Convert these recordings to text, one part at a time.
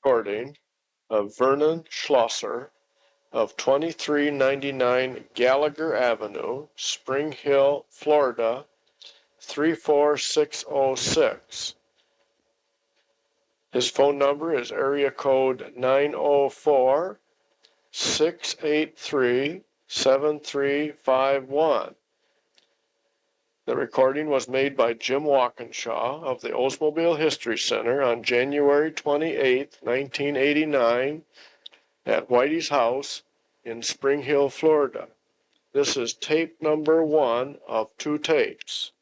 Recording of Vernon Schlosser of 2399 Gallagher Avenue, Spring Hill, Florida, 34606. His phone number is area code 904-683-7351. The recording was made by Jim Walkinshaw of the Oldsmobile History Center on January 28, 1989, at Whitey's house in Spring Hill, Florida. This is tape number 1 of 2 tapes.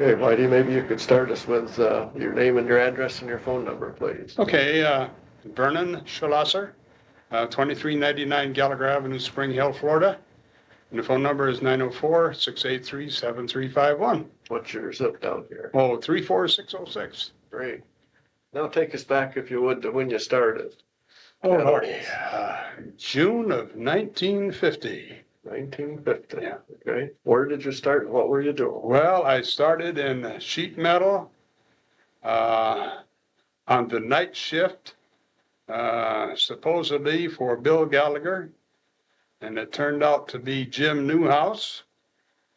Okay, Whitey, maybe you could start us with your name and your address and your phone number, please. Okay, Vernon Schlosser, 2399 Gallagher Avenue, Spring Hill, Florida. And the phone number is 904-683-7351. What's your zip down here? Oh, 34606. Great. Now take us back, if you would, to when you started. Oh, Lordy. June of 1950. 1950. Yeah. Okay. Where did you start and what were you doing? Well, I started in sheet metal on the night shift, supposedly for Bill Gallagher, and it turned out to be Jim Newhouse.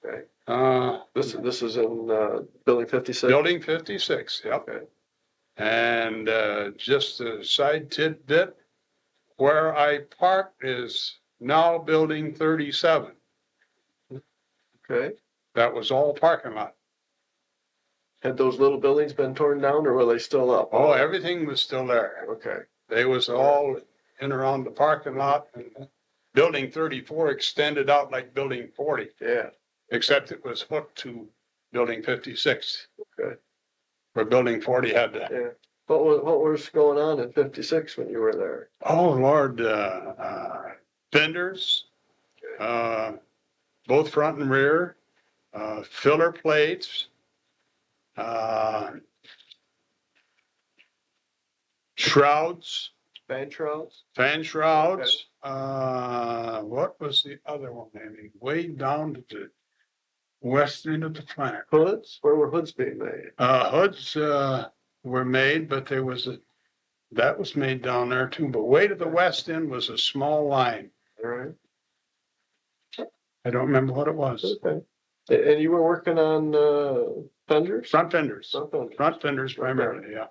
Okay. This is in Building 56? Building 56, yep. Okay. And just a side tidbit, where I parked is now Building 37. Okay. That was all parking lot. Had those little buildings been torn down or were they still up? Oh, everything was still there. Okay. They was all in around the parking lot. And Building 34 extended out like Building 40. Yeah. Except it was hooked to Building 56. Okay. Where Building 40 had to. Yeah. What was going on in 56 when you were there? Oh, Lord, fenders, both front and rear, filler plates, shrouds. Fan shrouds? Fan shrouds. Okay. What was the other one? Way down to the west end of the plant. Hoods? Where were hoods being made? Hoods were made, but that was made down there too. But way to the west end was a small line. All right. I don't remember what it was. Okay. And you were working on fenders? Front fenders. Front fenders. Front fenders primarily, yeah.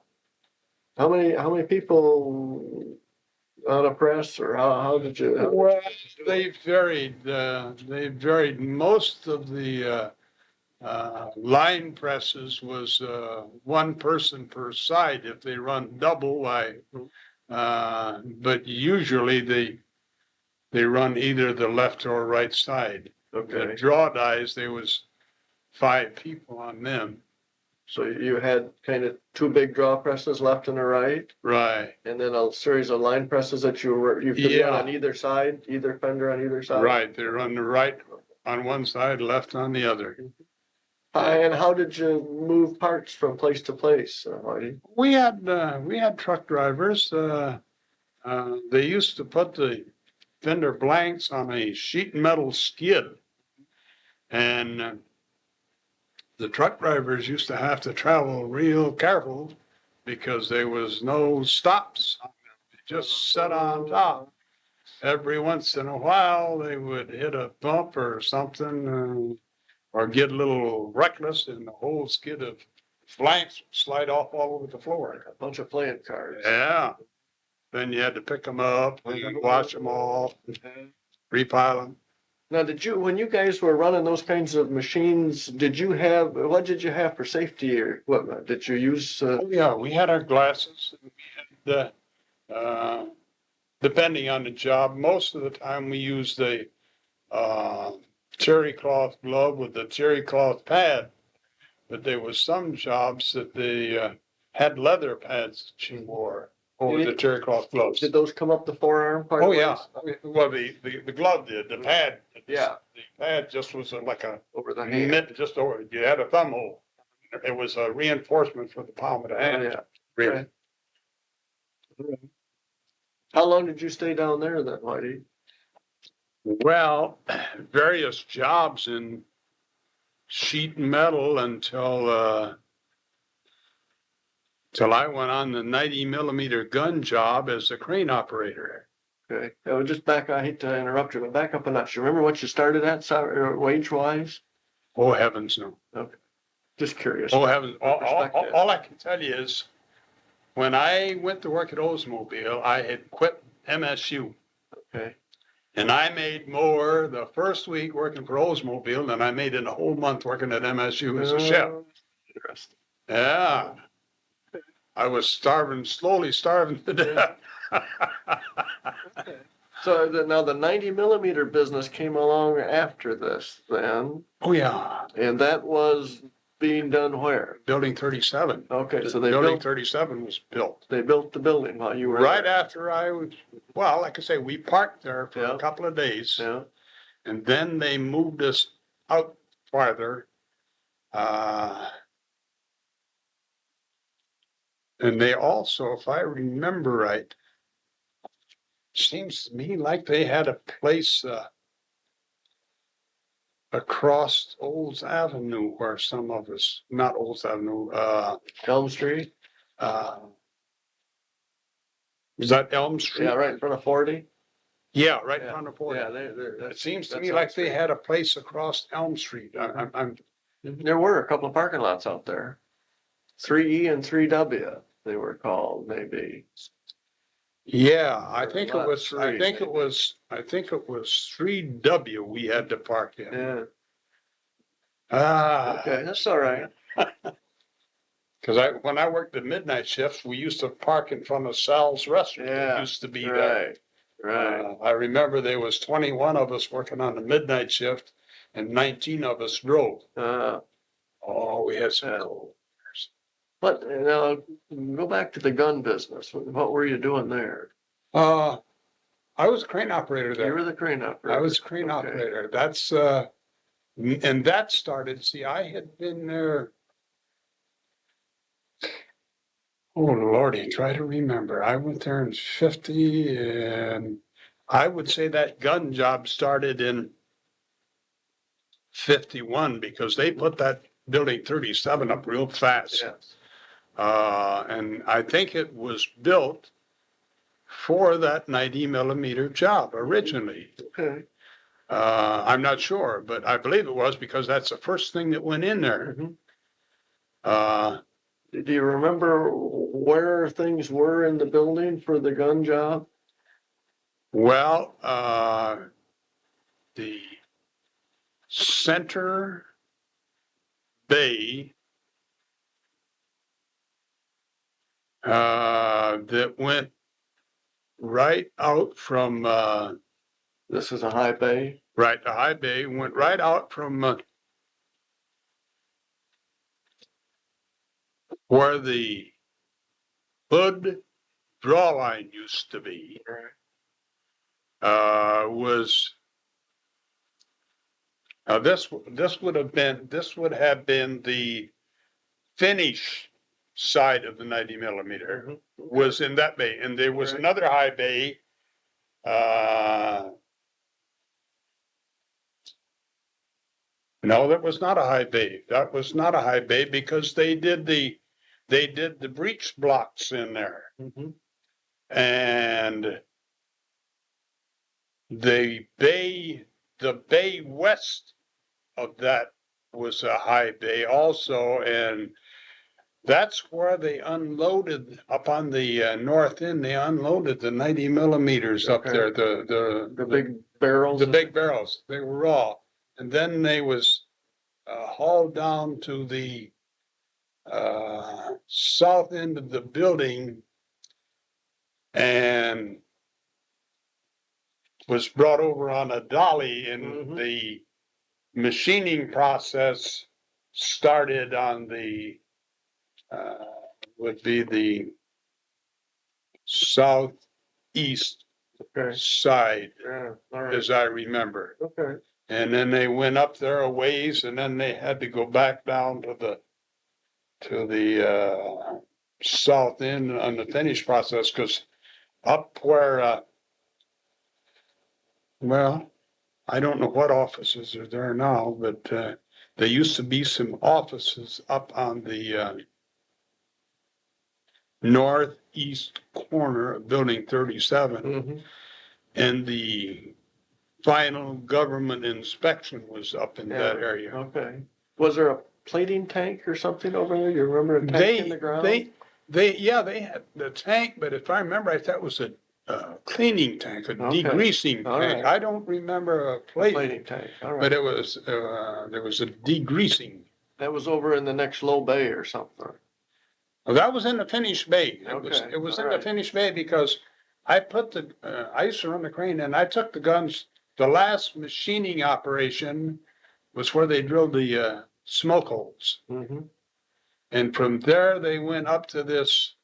How many people on a press, or how did you? Well, they varied. They varied. Most of the line presses was one person per side. If they run double, but usually they run either the left or right side. Okay. The draw dies, there was 5 people on them. So you had kind of 2 big draw presses, left and a right, Right. and then a series of line presses that you could run on either side, either fender on either side. Right. They run the right on one side, left on the other. And how did you move parts from place to place, Marty? We had truck drivers. They used to put the fender blanks on a sheet metal skid, and the truck drivers used to have to travel real careful because there was no stops on them. They just sat on top. Every once in a while, they would hit a bump or something, or get a little reckless, and the whole skid of blanks would slide off all over the floor. A bunch of playing cards. Yeah. Then you had to pick them up, and wash them off, repile them. Now, when you guys were running those kinds of machines, what did you have for safety equipment? Did you use? Oh, yeah, we had our glasses. And we had depending on the job, most of the time we used the terry cloth glove with the terry cloth pad. But there was some jobs that they had leather pads that you wore over the terry cloth gloves. Did those come up the forearm part? Oh, yeah. Well, the glove did. The pad. Yeah. The pad just was like a over the hand. Mitt, just over. You had a thumb hole. It was a reinforcement for the palm of the hand. Yeah. Really. Right. How long did you stay down there then, Whitey? Well, various jobs in sheet metal until I went on the 90 millimeter gun job as a crane operator. Okay, I hate to interrupt you, but back up a notch. You remember what you started at, wage wise? Oh, heavens, no. Okay, just curious. Oh, heavens. All I can tell you is when I went to work at Oldsmobile, I had quit MSU. Okay, And I made more the first week working for Oldsmobile than I made in a whole month working at MSU as a chef. Interesting. Yeah. I was slowly starving to death. Okay. So now the 90 millimeter business came along after this then, Oh, yeah. and that was being done where? Building 37. Okay, so Building 37 was built. they built the building while you were Right there. after well, like I say, we parked there for Yeah. a couple of days. Yeah, And then they moved us out farther. And they also, if I remember right, seems to me like they had a place across Olds Avenue where some of us, not Olds Avenue, Elm Street? was that Elm Street? Yeah, right in front of 40? Yeah, right in Yeah. front of 40. Yeah, It seems to that's me Elm like they Street. had a place across Elm Street. There were a couple of parking lots out there. 3E and 3W, they were called, maybe. Yeah, I Or think it lot was, I three, think it maybe. was, I think it was 3W we had to park in. Yeah, Ah, okay, that's all right. because when I worked the midnight shifts, we used to park in front of Sal's Restaurant. Yeah, It used to be there. Right. I remember there was 21 of us working on the midnight shift and 19 of us drove. Oh, we had some Yeah. cold. But now, go back to the gun business. What were you doing there? I was a crane operator You there. were the crane operator. I was a crane Okay. operator. That's, and that started, see, I had been there. Oh, Lordy, try to remember. I went there in 50 and I would say that gun job started in 51 because they put that building 37 up real fast. Yes. And I think it was built for that 90 millimeter job originally. Okay. I'm not sure, but I believe it was because that's the first thing that went in there. Mhm. Do you remember where things were in the building for the gun job? Well, the center bay that went right out from This is a high bay. right, the high bay went right out from where the hood draw line used to be. Was this would have been the finish side of the 90 millimeter was in that bay, and there was Right. another high bay. No, that was not a high bay. That was not a high bay because they did the breech blocks in there, and the bay west of that was a high bay also, and that's where they unloaded up on the north end. They unloaded the 90 millimeters up Okay. there. The big barrels. The big barrels. They were raw, and then they was hauled down to the south end of the building and was brought over on a dolly, and the machining process started on the would be the southeast side, as I remember. Okay. And then they went up there a ways, and then they had to go back down to the south end on the finish process, because up where well, I don't know what offices are there now, but there used to be some offices up on the northeast corner of Building 37, Mm-hmm. and the final government inspection was up in that Yeah. area. Okay. Was there a plating tank or something over there? You remember a tank in the ground? Yeah, they had the tank, but if I remember right, that was a cleaning tank, a Okay. degreasing All tank. right. I don't remember a Plating tank, all but right. it was, there was a degreasing. That was over in the next low bay or something. Well, that was in the finished bay. Okay, It was all in the right. finished bay because I used to run the crane and I took the guns. The last machining operation was where they drilled the smoke holes. Mm-hmm. And from there, they went up to this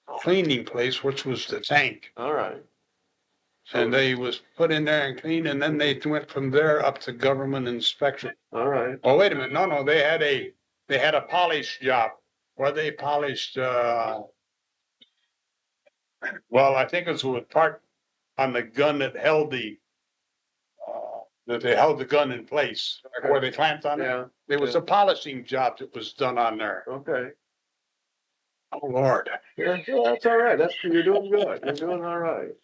cleaning place, which was the tank. All right. And they was put in there and cleaned, and then they went from there up to government inspection. All right. Oh, wait a minute. No, they had a polish job where they polished, well, I think it was with part on the gun that they held the gun in place, like where they clamped on it. Yeah. There was a polishing job that was done on there. Okay. Oh, Lord. Yeah, that's all right. You're doing good. You're doing all right.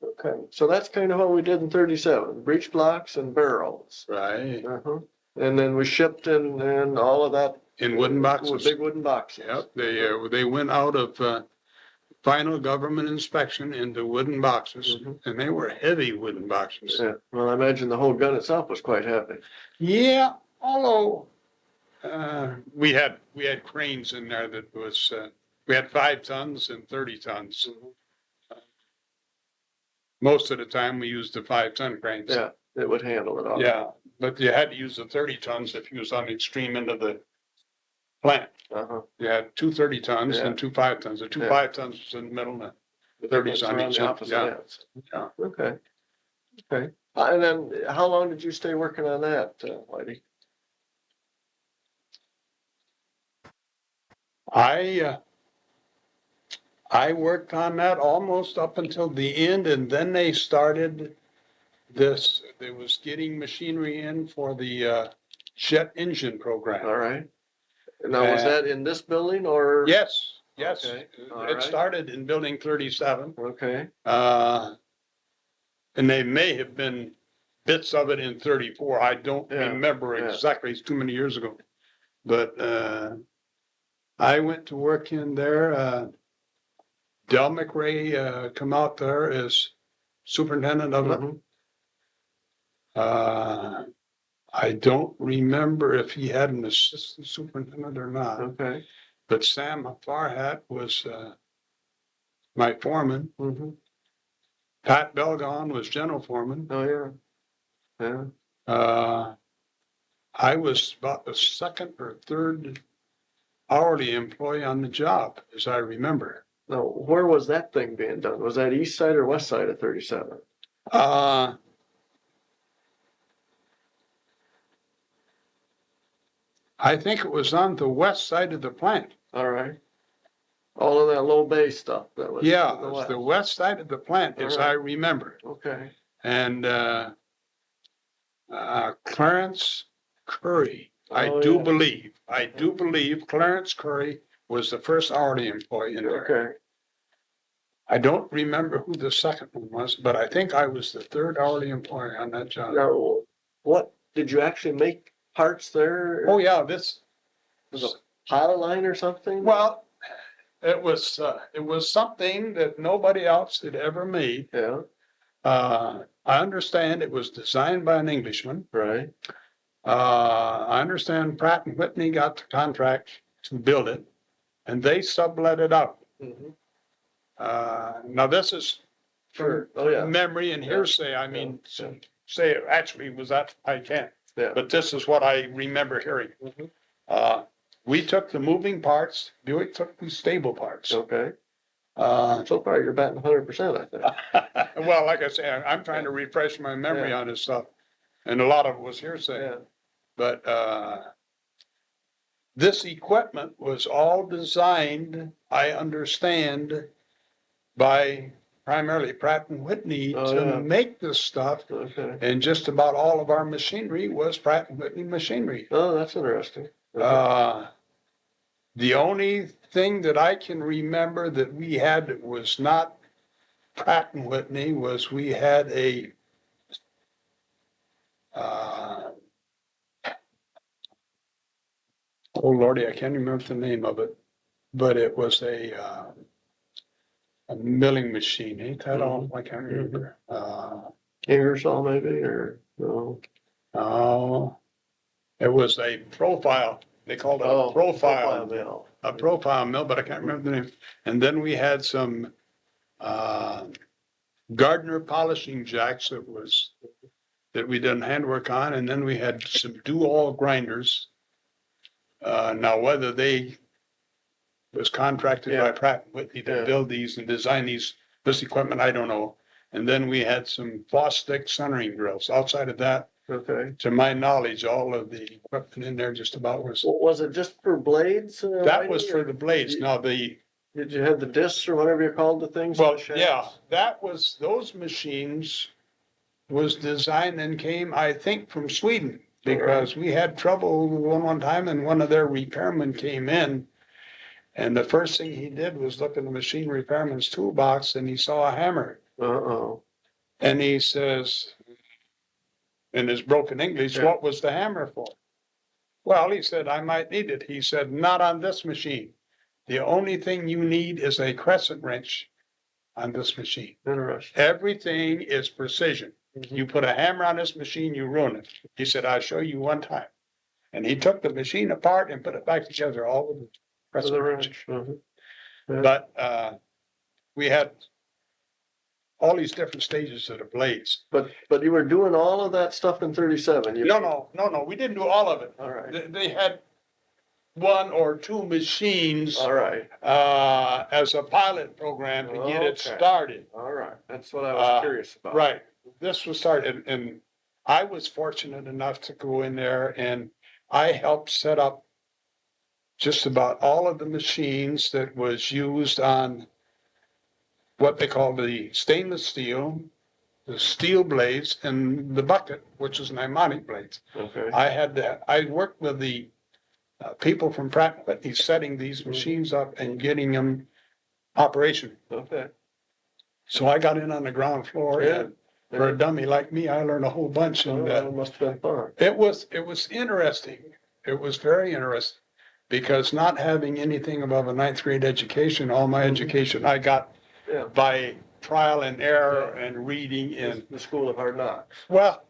Okay. So that's kind of what we did in 37, breech blocks and barrels. Right. Uh-huh. And then we shipped and all of that. In wooden boxes. Big wooden boxes. Yep. They went out of final government inspection into wooden boxes, and they were heavy wooden boxes. Yeah. Well, I imagine the whole gun itself was quite heavy. Yeah, although we had cranes in there that was we had 5 tons and 30 tons. Most of the time we used the 5-ton cranes. Yeah, it would handle it all. Yeah, but you had to use the 30 tons if you was on the extreme end of the plant. Uh-huh. You had 2 30 tons Yeah. and 2 5 tons. The 2 Yeah. 5 tons was in the middle, and the 30s on each the end. opposite Yeah. ends. Yeah. Okay. Okay. And then how long did you stay working on that, Whitey? I worked on that almost up until the end, and then they started this. They was getting machinery in for the jet engine program. All right. Now, was that in this building or? Yes. Okay. All It right. started in Building 37. Okay. And they may have been bits of it in 34. I don't remember exactly. It's too many years ago. But I went to work in there. Del McRae come out there as superintendent of it. I don't remember if he had an assistant superintendent or not. Okay. But Sam Farhat was my foreman. Pat Belgon was general foreman. Oh, yeah. Yeah. I was about the second or third hourly employee on the job, as I remember. Now, where was that thing being done? Was that east side or west side of 37? I think it was on the west side of the plant. All right. All of that low bay stuff that was. Yeah, it was the west side of the plant, as I remember. Okay. And Clarence Curry, I do believe Clarence Curry was the first hourly employee in there. Okay. I don't remember who the second one was, but I think I was the third hourly employee on that job. Now, what did you actually make parts there? Oh yeah, this was a pilot line or something? Well, it was something that nobody else had ever made. Yeah. I understand it was designed by an Englishman. Right. I understand Pratt and Whitney got the contract to build it, and they sublet it out. Now this is Sure. memory and hearsay. I mean, say it actually was that I can't. Yeah. But this is what I remember hearing. We took the moving parts. Buick took the stable parts. Okay. So far, you're batting 100%, I think. Well, like I say, I'm trying to refresh my memory on this stuff, and a lot of it was hearsay. Yeah. But this equipment was all designed, I understand, by primarily Pratt and Whitney Oh, to yeah. make this stuff. Okay. And just about all of our machinery was Pratt and Whitney machinery. Oh, that's interesting. The only thing that I can remember that we had that was not Pratt and Whitney was we had a oh Lordy, I can't remember the name of it, but it was a milling machine. Ain't that all? I can't remember. Ingersoll maybe, or no? Oh, it was a profile. They called it a profile mill. a profile mill, but I can't remember the name. And then we had some Gardner polishing jacks that we done handwork on, and then we had some do-all grinders. Now whether they was contracted by Pratt and Whitney to build these and design this equipment, I don't know. And then we had some floss stick centering drills. Outside of that, Okay. to my knowledge, all of the equipment in there just about was. Was it just for blades? That was for the blades. Now Did you have the discs or whatever you called the things? well, yeah, those machines was designed and came, I think, from Sweden. Because we had trouble one time and one of their repairmen came in. And the first thing he did was look in the machine repairman's toolbox and he saw a hammer. Uh-oh. And he says, in his broken English, what was the hammer for? Well, he said, I might need it. He said, not on this machine. The only thing you need is a crescent wrench on this machine. Interesting. Everything is precision. You put a hammer on this machine, you ruin it. He said, I'll show you one time. And he took the machine apart and put it back together, all with the crescent wrench. But we had all these different stages of the blades. But you were doing all of that stuff in 37? No, we didn't do all of it. All right. They had one or two machines. All right. As a pilot program to get it started. All right. That's what I was curious about. Right. This was started, and I was fortunate enough to go in there and I helped set up just about all of the machines that was used on what they call the stainless steel, the steel blades, and the bucket, which is pneumatic blades. Okay. I worked with the people from Pratt & Whitney setting these machines up and getting them operation. Okay. So I got in on the ground floor, and for a dummy like me, I learned a whole bunch. And that must have been fun. It was interesting. It was very interesting because not having anything above a 9th grade education, all my education I got by trial and error and reading in the School of Hard Knocks. Well,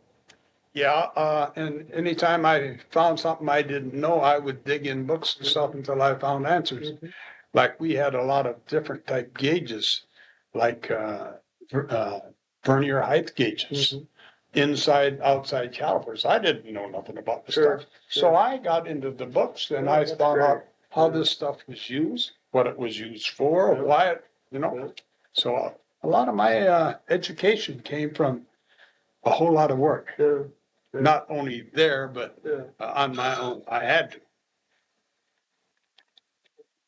yeah, and anytime I found something I didn't know, I would dig in books and stuff until I found answers. Like we had a lot of different type gauges, like vernier height gauges, inside, outside calipers. I didn't know nothing about this stuff. So I got into the books and I found out how this stuff was used, what it was used for, why it, So a lot of my education came from a whole lot of work. Not only there, but on my own. I had to.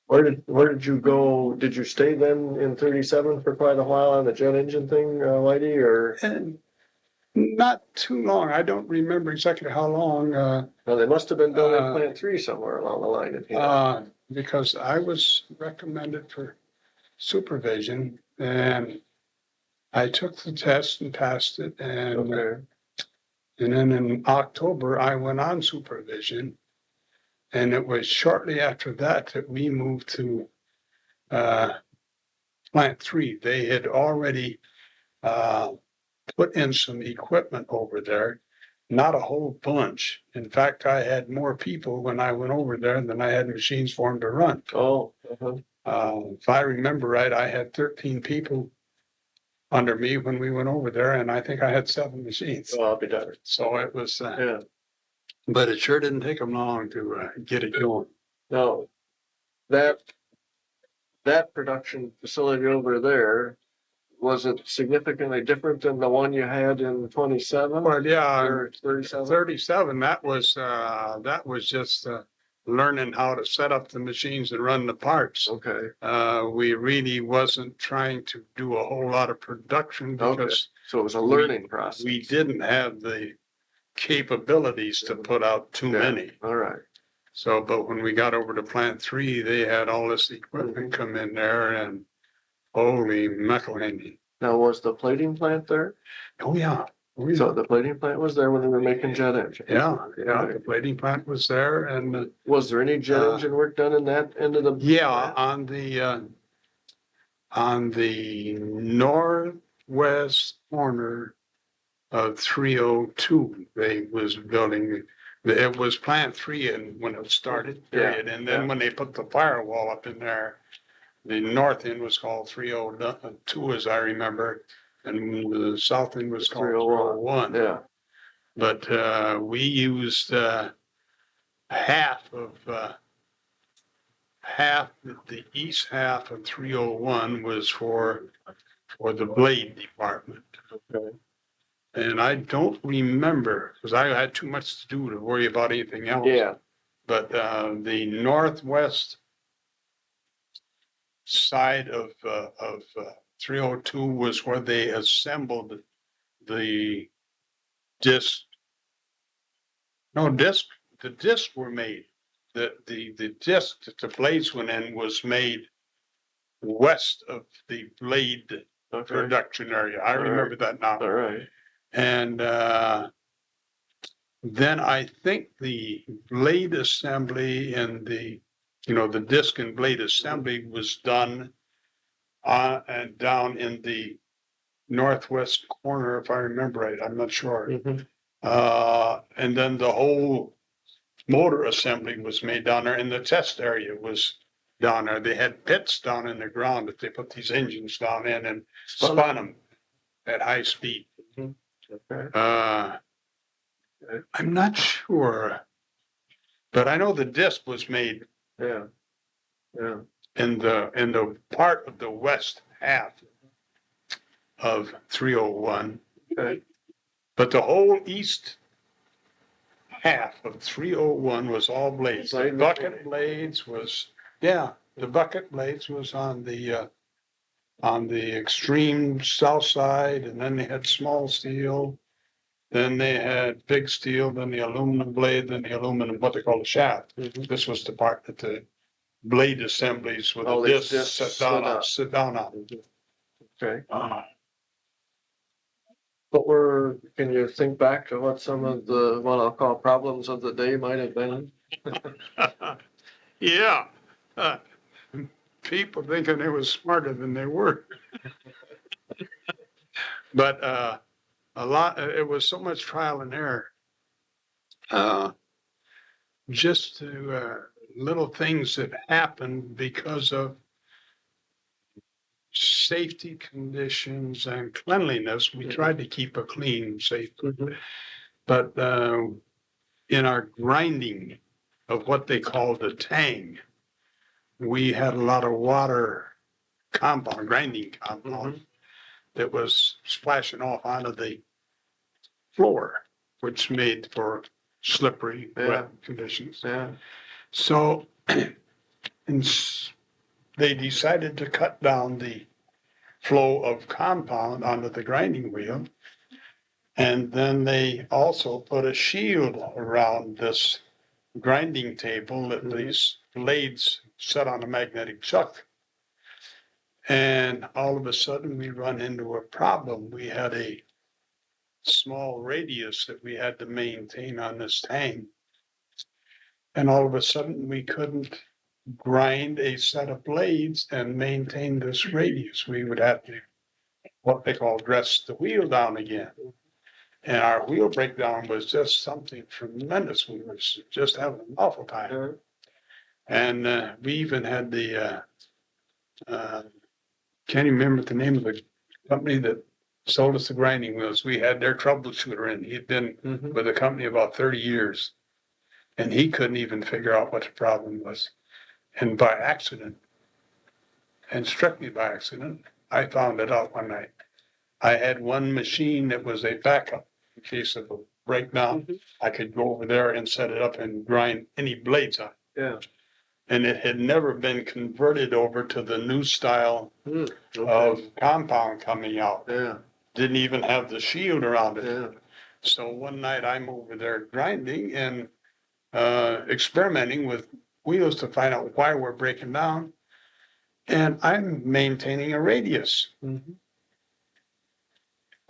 Where did you go? Did you stay then in 37 for quite a while on the jet engine thing, Whitey, or? And not too long. I don't remember exactly how long. Well, they must have been building Plant 3 somewhere along the line. Because I was recommended for supervision, and I took the test and passed it, and then in October I went on supervision. And it was shortly after that we moved to Plant 3. They had already put in some equipment over there, not a whole bunch. In fact, I had more people when I went over there than I had machines for them to run. If I remember right, I had 13 people under me when we went over there, and I think I had 7 machines. Oh, I'll be darned. So it was, but it sure didn't take them long to get it going. Now, that production facility over there, was it significantly different than the one you had in 27? Well, yeah, or 37? 37. That was just learning how to set up the machines and run the parts. Okay, We really wasn't trying to do a whole lot of production okay. because So it was a learning process. we didn't have the capabilities to put out too Yeah, many. all right. So, but when we got over to plant 3, they had all this equipment come in there and holy mackerel. Now, was the plating plant there? Oh, yeah. Oh, yeah. So the plating plant was there when they were making jet engine? Yeah, Okay. the plating plant was there and, Was there any jet engine work done in that end of the? yeah, plant? on the northwest corner of 302, they was building, it was plant 3 and when it started, period. And then when they put the firewall up in there, the north end was called 302, as I remember, and the south end was called 301. Yeah, But we used half the east half of 301 was for the blade department. okay. And I don't remember, because I had too much to do to worry about anything else. Yeah, But the northwest side of 302 was where they assembled the disc. No, the discs were made. The disc that the blades went in was made west of the blade okay, production area. I All right. remember that now. all right. And then I think the blade assembly and the disc and blade assembly was done and down in the northwest corner, if I remember right. I'm not sure. Mhm. And then the whole motor assembly was made down there, and the test area was down there. They had pits down in the ground that they put these engines down in and spun them at high speed. Okay. I'm not sure, but I know the disc was made Yeah, yeah. in the part of the west half of 301, Okay. but the whole east half of 301 was all blades. The Blade bucket blades was, yeah, the bucket blades was on the extreme south side, and then they had small steel, then they had big steel, then the aluminum blade, then the aluminum, what they call the shaft. Mhm. This was the part that the blade assemblies with All the these discs discs sit down on. Okay. Uh, But can you think back to what some of the, what I'll call problems of the day might have been? Yeah. Uh, People thinking they was smarter than they were. But it was so much trial and error. Just to little things that happened because of safety conditions and cleanliness. We tried to keep a clean, safe, but in our grinding of what they called the tang, we had a lot of water compound, grinding compound that was splashing off onto the floor, which made for slippery, wet conditions. Yeah, So they decided to cut down the flow of compound onto the grinding wheel. And then they also put a shield around this grinding table that these blades set on a magnetic chuck. And all of a sudden we run into a problem. We had a small radius that we had to maintain on this tang. And all of a sudden we couldn't grind a set of blades and maintain this radius. We would have to, what they call, dress the wheel down again. And our wheel breakdown was just something tremendous. We were just having an awful time. And we even had can't even remember the name of the company that sold us the grinding wheels. We had their troubleshooter in. He'd been with the company about 30 years. And he couldn't even figure out what the problem was. And by accident, and strictly by accident, I found it out one night. I had one machine that was a backup in case of a breakdown. I could go over there and set it up and grind any blades on. Yeah. And it had never been converted over to the new style Okay. of compound coming out. Yeah. Didn't even have the shield around it. Yeah. So one night I'm over there grinding and experimenting with wheels to find out why we're breaking down. And I'm maintaining a radius. Mm-hmm.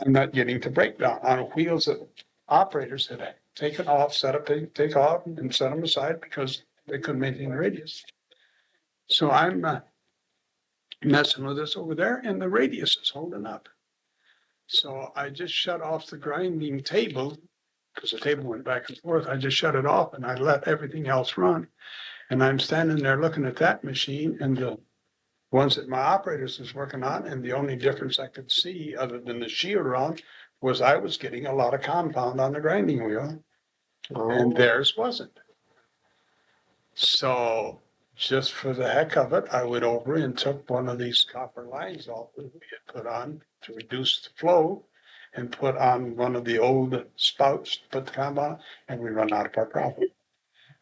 I'm not getting to breakdown on wheels that operators had taken off, set up, take off and set them aside because they couldn't maintain the radius. So I'm messing with this over there and the radius is holding up. So I just shut off the grinding table because the table went back and forth. I just shut it off and I let everything else run. And I'm standing there looking at that machine and the ones that my operators was working on, and the only difference I could see other than the shield around was I was getting a lot of compound on the grinding wheel and theirs wasn't. So just for the heck of it, I went over and took one of these copper lines off that we had put on to reduce the flow and put on one of the old spouts, put the compound, and we run out of our problem.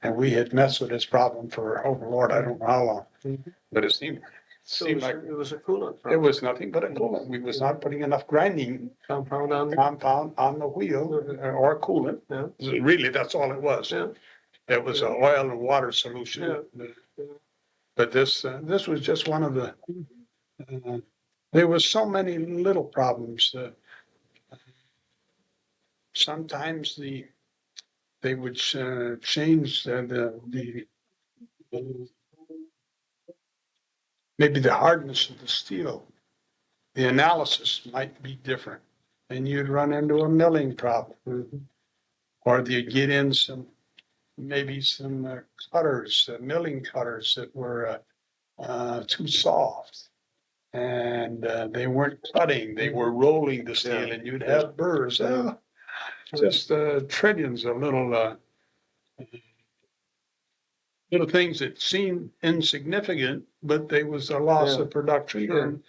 And we had messed with this problem for, oh Lord, I don't know how long, but it seemed like it was a coolant it problem. was nothing but a coolant. We was not putting enough grinding Compound on the wheel or coolant. Yeah. Really, that's all it was. Yeah. It was an oil and water solution. Yeah. But this was just one of the, there was so many little problems. Sometimes they would change maybe the hardness of the steel. The analysis might be different. And you'd run into a milling problem. Or you'd get in maybe some cutters, milling cutters that were too soft. And they weren't cutting, they were rolling the steel and you'd have burrs. Just trillions of little things that seemed insignificant, but they was a loss of production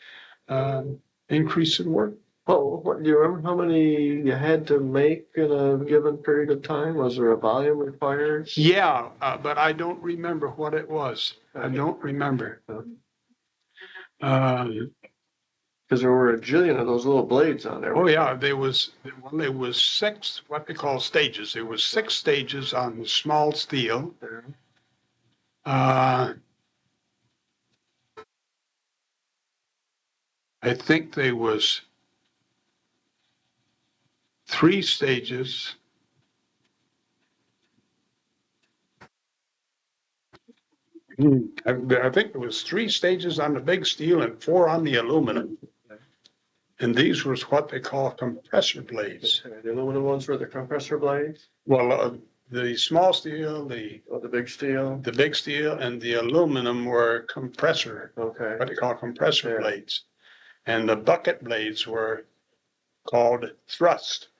and increase in work. Oh, what, do you remember how many you had to make in a given period of time? Was there a volume required? Yeah, but I don't remember what it was. I don't remember. Because there were a jillion of those little blades on there. Oh yeah, there was 6, what they call stages. There was 6 stages on the small steel. I think there was 3 stages. I think there was 3 stages on the big steel and 4 on the aluminum. And these was what they call compressor blades. The aluminum ones were the compressor blades? Well, the small steel, the big steel? The big steel and the aluminum were compressor. Okay. What they call compressor blades. And the bucket blades were called thrust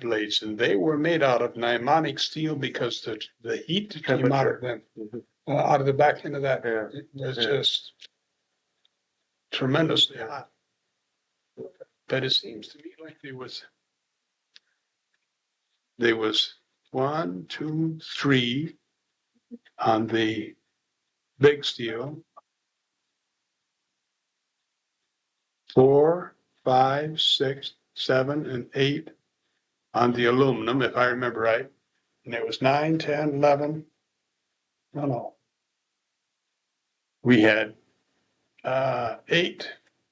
blades. And they were made out of pneumatic steel because the heat that came out of them, out of the back end of that, it was just tremendously hot. But it seems to me like there was 1, 2, 3 on the big steel, 4, 5, 6, 7, and 8 on the aluminum, if I remember right. And it was 9, 10, 11. No. We had 8,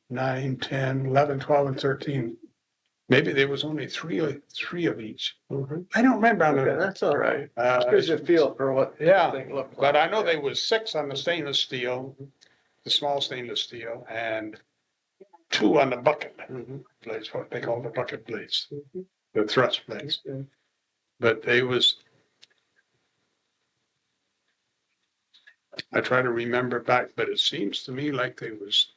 9, 10, 11, 12, and 13. Maybe there was only three of each. I don't remember. Okay, that's all right. Just gives you a feel for what the thing looked like. But I know there was 6 on the stainless steel, the small stainless steel, and 2 on the bucket blades, what they call the bucket blades, the thrust blades. But I try to remember back, but it seems to me like there was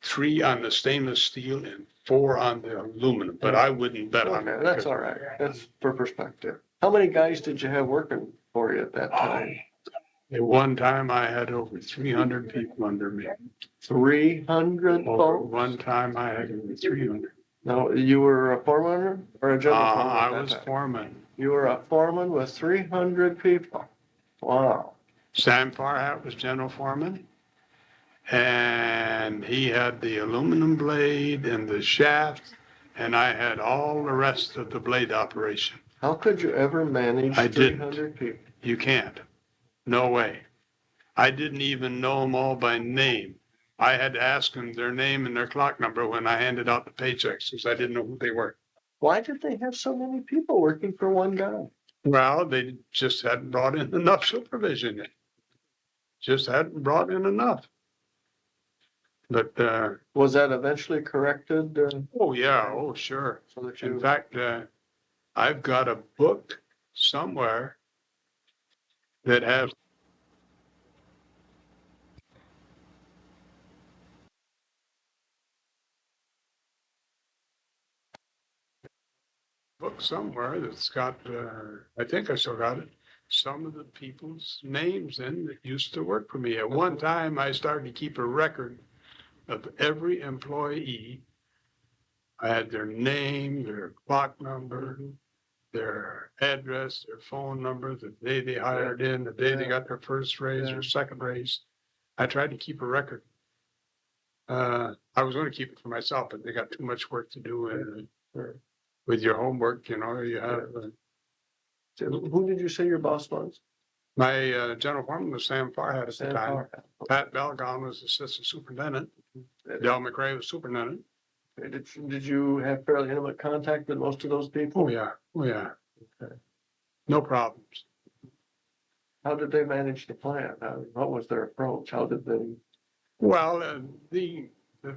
3 on the stainless steel and 4 on the aluminum, but I wouldn't bet on that. That's all right. That's for perspective. How many guys did you have working for you at that time? At one time, I had over 300 people under me. 300 folks? One time, I had over 300. No, you were a foreman or a general foreman? I was foreman. You were a foreman with 300 people. Wow. Sam Farhat was general foreman. And he had the aluminum blade and the shaft, and I had all the rest of the blade operation. How could you ever manage I didn't. 300 people? You can't. No way. I didn't even know them all by name. I had to ask them their name and their clock number when I handed out the paychecks because I didn't know who they were. Why did they have so many people working for one guy? Well, they just hadn't brought in enough supervision yet. Just hadn't brought in enough. But Was that eventually corrected? oh yeah, oh sure. So that In you, fact, I've got a book somewhere that has that's got, I think I still got it, some of the people's names in that used to work for me. At one time, I started to keep a record of every employee. I had their name, their clock number, their address, their phone number, the day they hired in, the day they got their first raise or second raise. I tried to keep a record. I was going to keep it for myself, but they got too much work to do. And with your homework, you know, you have. who did you say your boss was? My general foreman was Sam Farhat at the Sam time. Farhat. Pat Belgon was assistant superintendent. Del McRae was superintendent. Did you have fairly intimate contact with most of those people? Oh yeah, oh yeah. Okay. No problems. How did they manage the plant? What was their approach? How did they? Well, the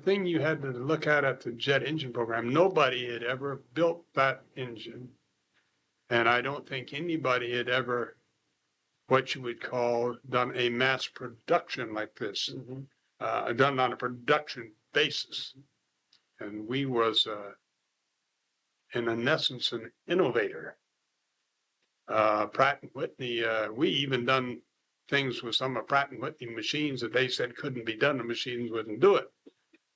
thing you had to look at the jet engine program, nobody had ever built that engine. And I don't think anybody had ever, what you would call, done a mass production like this, done on a production basis. And we was, in essence, an innovator. Pratt and Whitney, we even done things with some of Pratt and Whitney machines that they said couldn't be done, the machines wouldn't do it.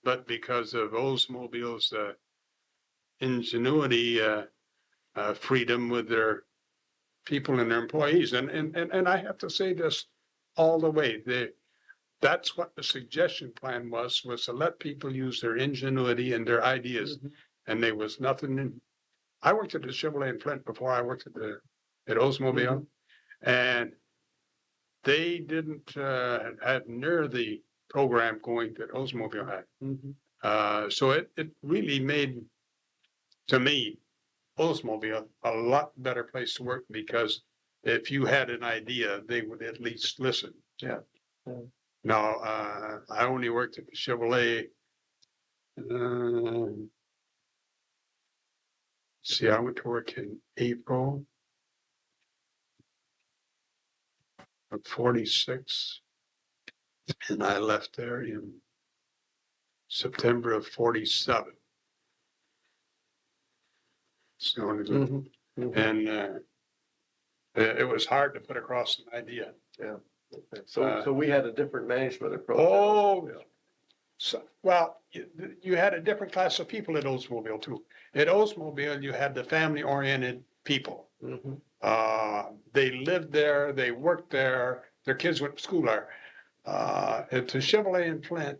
But because of Oldsmobile's ingenuity, freedom with their people and their employees. And I have to say this all the way. That's what the suggestion plan was to let people use their ingenuity and their ideas. And there was nothing. I worked at the Chevrolet in Flint before I worked at Oldsmobile, and they didn't have near the program going that Oldsmobile had. So it really made, to me, Oldsmobile a lot better place to work because if you had an idea, they would at least listen. Yeah. Now, I only worked at the Chevrolet. See, I went to work in April of 46, and I left there in September of 47. So, and it was hard to put across an idea. Yeah. Okay. So we had a different management approach. Oh, so, well, you had a different class of people at Oldsmobile too. At Oldsmobile, you had the family-oriented people. They lived there, they worked there, their kids went to school there. At the Chevrolet in Flint,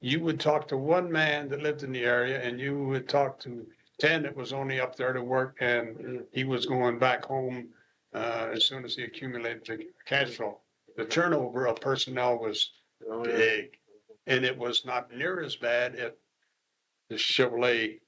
you would talk to one man that lived in the area, and you would talk to 10 that was only up there to work, and he was going back home as soon as he accumulated the cash flow. The turnover of personnel was big. And it was not near as bad at the Chevrolet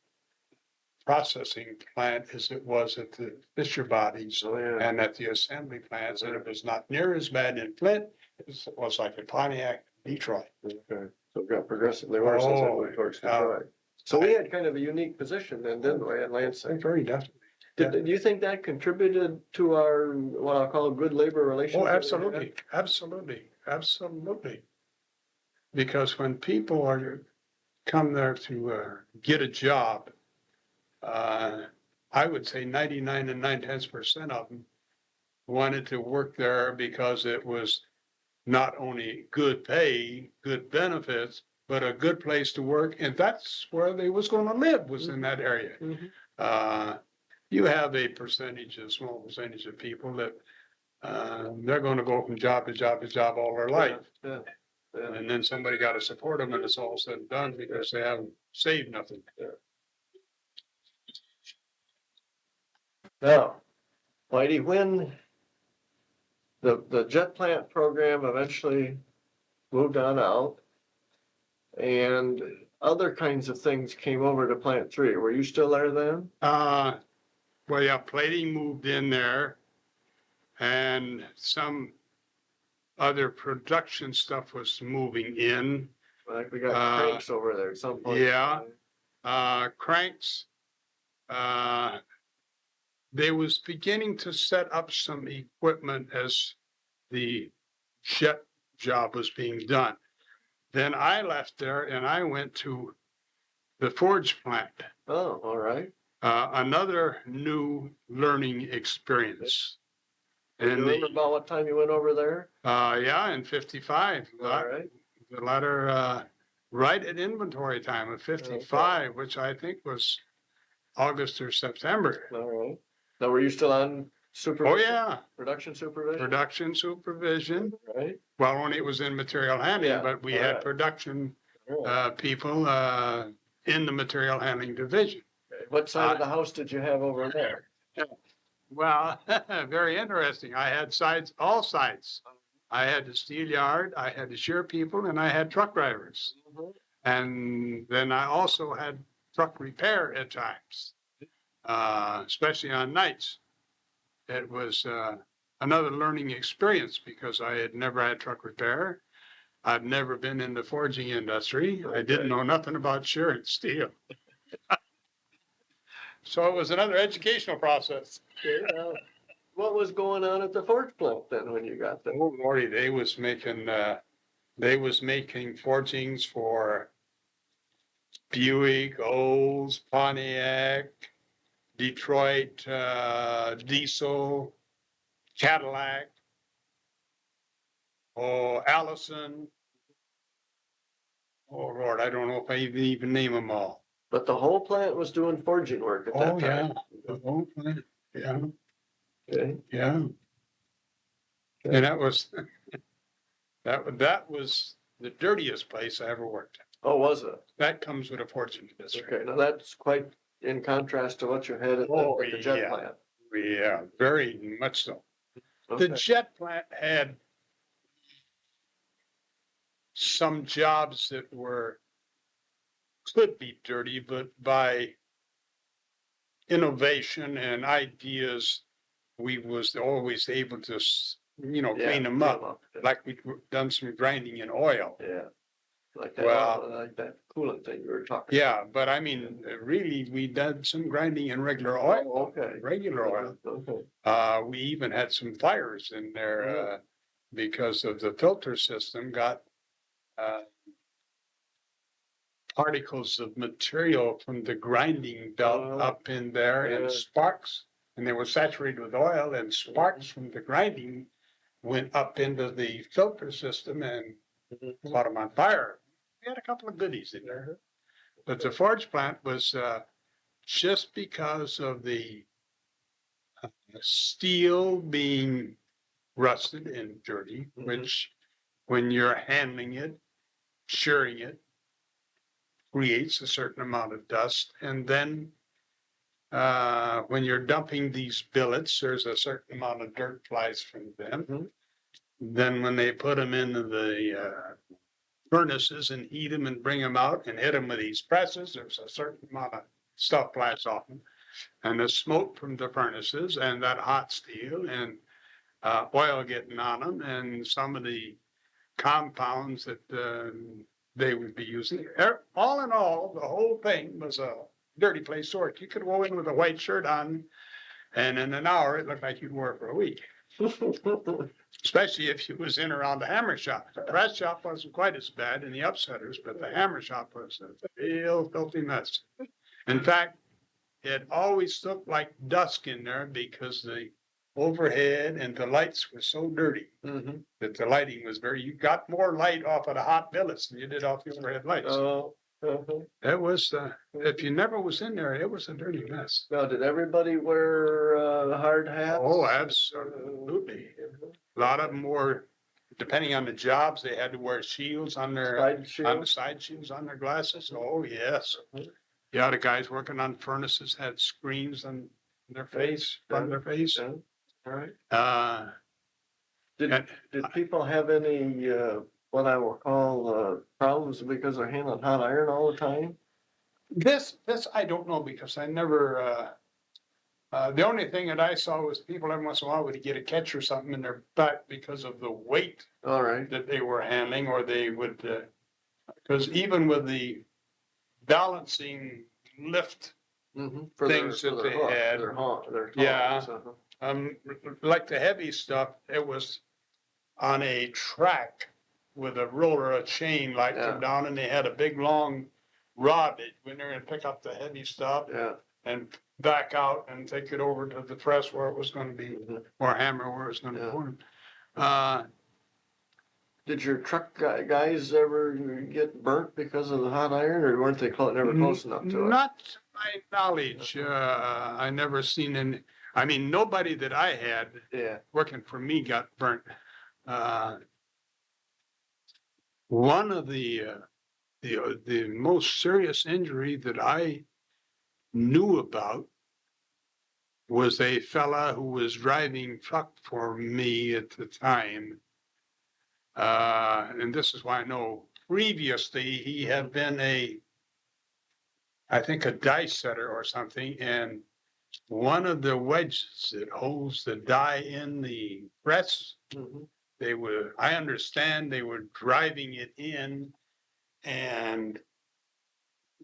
processing plant as it was at the Fisher bodies and at the assembly plants. And it was not near as bad in Flint as it was like in Pontiac, Detroit. Okay. So it got progressively worse as it went towards Detroit. So we had kind of a unique position then, didn't we, at Lansing? Very definitely. Do you think that contributed to our, what I'll call good labor relations? Oh, absolutely. Absolutely. Absolutely. Because when people come there to get a job, I would say 99 and 9/10% of them wanted to work there because it was not only good pay, good benefits, but a good place to work. And that's where they was going to live, was in that area. You have a small percentage of people that they're gonna go from job to job to job all their life. Yeah, yeah. And then somebody gotta support them and it's all said and done because they haven't saved nothing. Now, Whitey, when the jet plant program eventually moved on out and other kinds of things came over to plant 3, were you still there then? Well, yeah, plating moved in there and some other production stuff was moving in. Like we got cranks over there at some point. Yeah. Cranks, they was beginning to set up some equipment as the jet job was being done. Then I left there and I went to the forge plant. Oh, all right. Another new learning experience. Do you remember about what time you went over there? Yeah, in 55. All right. The latter, right at inventory time of 55, okay. Which I think was August or September. All right. Now, were you still on supervision? Oh, yeah. Production supervision? Production supervision. Right. Well, only it was in material handling, yeah. But we had production people in the material handling division. Okay. What side of the house did you have over there? Well, very interesting. I had sides, all sides. I had the steel yard, I had the shear people, and I had truck drivers. Mm-hmm. And then I also had truck repair at times, especially on nights. It was another learning experience because I had never had truck repair. I'd never been in the forging industry. Okay. I didn't know nothing about shearing steel. So it was another educational process. What was going on at the forge plant then when you got there? Oh, Lordy, they was making forgings for Buick, Olds, Pontiac, Detroit, Diesel, Cadillac, Allison. Oh, Lord, I don't know if I even name them all. But the whole plant was doing forging work at that time. Yeah, the whole plant, yeah. Okay. Yeah. Okay. And that was the dirtiest place I ever worked at. Oh, was it? That comes with a fortune industry. Okay, now that's quite in contrast to what you had at the jet plant. Yeah, very much so. Okay. The jet plant had some jobs that could be dirty, but by innovation and ideas, we was always able to, clean them up. Like we'd done some grinding in oil. Yeah. Like that, like that coolant thing you were talking about. Yeah, but I mean, really, we did some grinding in regular oil. Oh, okay. Regular oil. Okay. We even had some fires in there because of the filter system got particles of material from the grinding belt up in there and sparks, and they were saturated with oil, and sparks from the grinding went up into the filter system and caught them on fire. We had a couple of goodies in there, but the forge plant was just because of the steel being rusted and dirty, which when you're handling it, shearing it, creates a certain amount of dust. And then when you're dumping these billets, there's a certain amount of dirt flies from them. Then when they put them into the furnaces and heat them and bring them out and hit them with these presses, there's a certain amount of stuff flies off them. And the smoke from the furnaces and that hot steel and oil getting on them and some of the compounds that they would be using. All in all, the whole thing was a dirty place to work. You could go in with a white shirt on, and in an hour, it looked like you'd work for a week. Especially if you was in around the hammer shop. The press shop wasn't quite as bad in the upsetters, but the hammer shop was a real filthy mess. In fact, it always looked like dusk in there because the overhead and the lights were so dirty that the lighting was you got more light off of the hot billets than you did off the overhead lights. It was, if you never was in there, it was a dirty mess. Now, did everybody wear hard hats? Oh, absolutely. A lot of them wore, depending on the jobs, they had to wear shields on their, Side on the shield? side shields on their glasses. Oh, yes. Yeah, the guys working on furnaces had screens on their face, front of their face. Yeah. All right. And- Did people have any, what I will call, problems because they're handling hot iron all the time? This, I don't know because I never, the only thing that I saw was people every once in a while would get a catch or something in their back because of the weight All right. that they were handling, or they would, because even with the balancing lift, For Things their, that for their they hook, had. their Yeah. tongs, uh-huh. like the heavy stuff, it was on a track with a roller, a chain like Yeah. come down, and they had a big long rod that went there and pick up the heavy stuff Yeah. and back out and take it over to the press where it was gonna be, Mhm. or hammer where it was gonna Yeah. be put. Did your truck guys ever get burnt because of the hot iron, or weren't they never close enough to it? Not to my knowledge, I never seen any, I mean, nobody that I had Yeah. working for me got burnt. One of the most serious injury that I knew about was a fella who was driving truck for me at the time. And this is why I know previously he had been I think a die setter or something, and one of the wedges that holds the die in the press, I understand they were driving it in and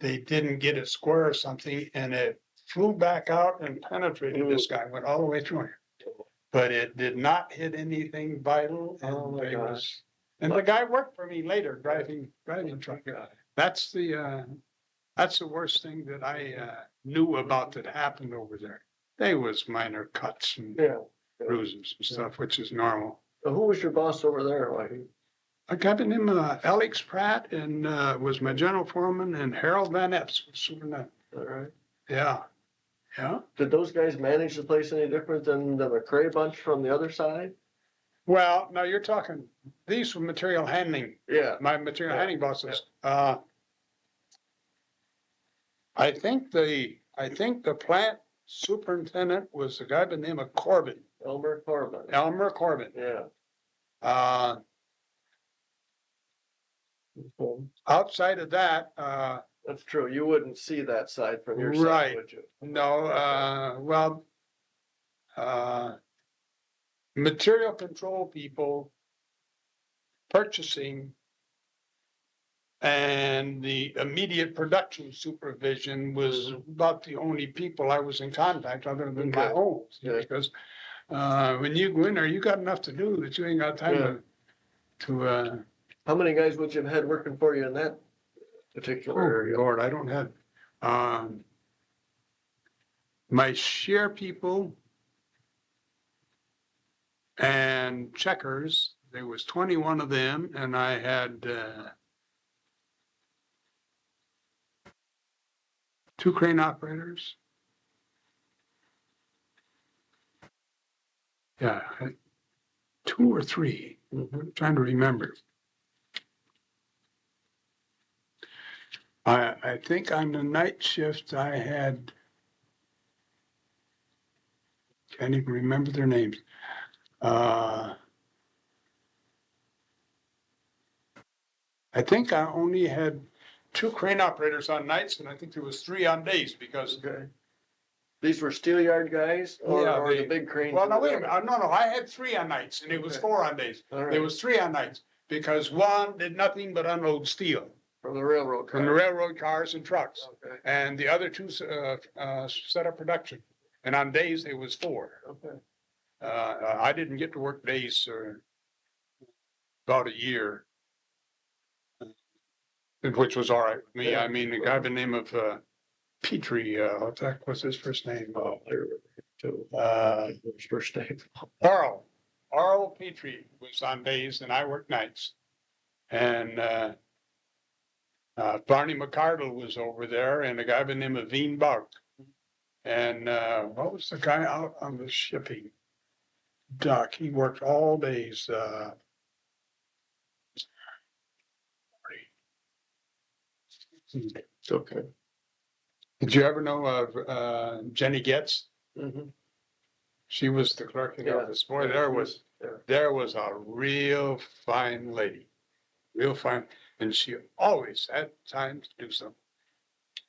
they didn't get it square or something, and it flew back out and penetrated this guy, went all the way through him. But it did not hit anything vital, Oh my and gosh. the guy worked for me later, driving truck. That's the worst thing that I knew about that happened over there. They was minor cuts and Yeah. bruises and stuff, which is normal. So who was your boss over there? Like, A guy by the name of Alex Pratt and was my general foreman, and Harold Van Epps was superintendent. all right. Yeah, yeah. Did those guys manage the place any different than the McCrae bunch from the other side? Well, now you're talking, these were material handling, Yeah. my material Yeah, handling bosses. I think the plant superintendent was a guy by the name of Corbin, Elmer Corbin. Elmer Corbin. Yeah. Outside of that, That's true. You wouldn't see that side from your Right. side, would you? no, well, material control people, purchasing, and the immediate production supervision was about the only people I was in contact other than my Okay. own. Yeah. Because when you go in there, you got enough to do that you ain't got time to How many guys would you have had working for you in that particular area? Lord, I don't have, my share people and checkers, there was 21 of them, and I had 2 crane operators. Yeah, 2 or 3. I'm trying to remember. I think on the night shift I had, can't even remember their names. I think I only had 2 crane operators on nights, and I think there was 3 on days because. Okay. These were steel yard guys or, Yeah, or the big cranes? Well, no, in the wait a building? minute. No, I had 3 on nights, and it was Okay. 4 on days. All right. There was 3 on nights because one did nothing but unload steel From the railroad from the cars. railroad cars and trucks, Okay. and the other 2 set up production. And on days it was 4. Okay. I didn't get to work days for about a year, which was all right with me. Yeah. I mean, the guy by the name of Petrie, what the heck was his first name? Oh, I remember him too. His first name. Arl Petrie was on days and I worked nights. And Barney McCardle was over there and a guy by the name of Veen Buck. And what was the guy out on the shipping? Doc, he worked all days, It's okay. did you ever know of, Jenny Getz? Mhm. She was the clerk in the Yeah, office. Boy, yeah, yeah. there was a real fine lady, real fine, and she always had time to do something.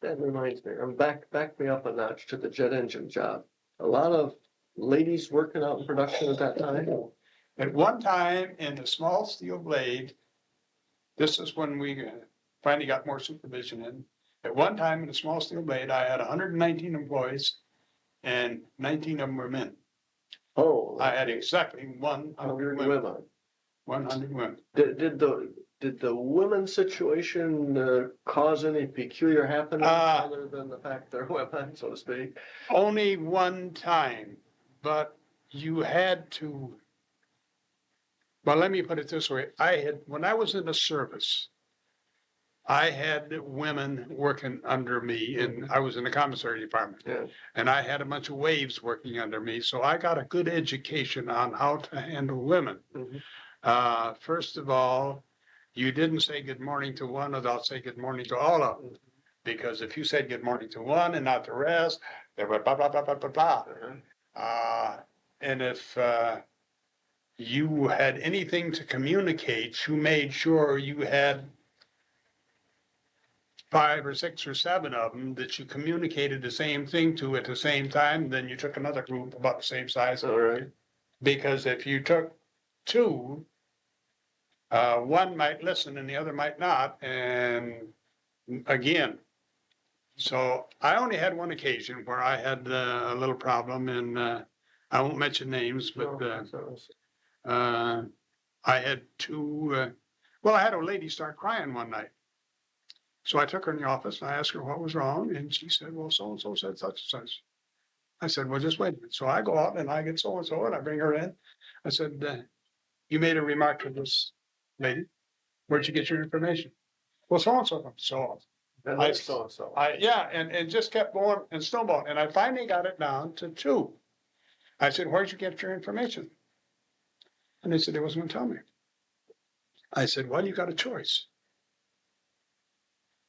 That reminds me, back me up a notch to the jet engine job. A lot of ladies working out in production at that time. At one time in the small steel blade, this is when we finally got more supervision in. At one time in the small steel blade, I had 119 employees and 19 of them were men. Oh. I had exactly 100 100 women. women. 100 women. Did the women situation cause any peculiar happenings other than the fact they're women, so to speak? Only one time, but you had to. Well, let me put it this way. When I was in the service, I had women working under me and I was in the commissary department. Yeah. And I had a bunch of waves working under me. So I got a good education on how to handle women. Mhm. First of all, you didn't say good morning to one without say good morning to all of them. Because if you said good morning to one and not the rest, they were blah, blah, blah, blah, blah, blah. And if you had anything to communicate, you made sure you had 5 or 6 or 7 of them that you communicated the same thing to at the same time, then you took another group about the same size. All right. Because if you took 2, one might listen and the other might not, and again. So I only had one occasion where I had a little problem, and I won't mention names, but I had 2, well, I had a lady start crying one night. So I took her in the office and I asked her what was wrong, and she said, well, so-and-so said such and such. I said, well, just wait a minute. So I go out and I get so-and-so and I bring her in. I said, you made a remark to this lady. Where'd you get your information? Well, so-and-so. So So-and-so. yeah, and just kept going and snowballing. And I finally got it down to 2. I said, where'd you get your information? And they said, they wasn't gonna tell me. I said, well, you got a choice.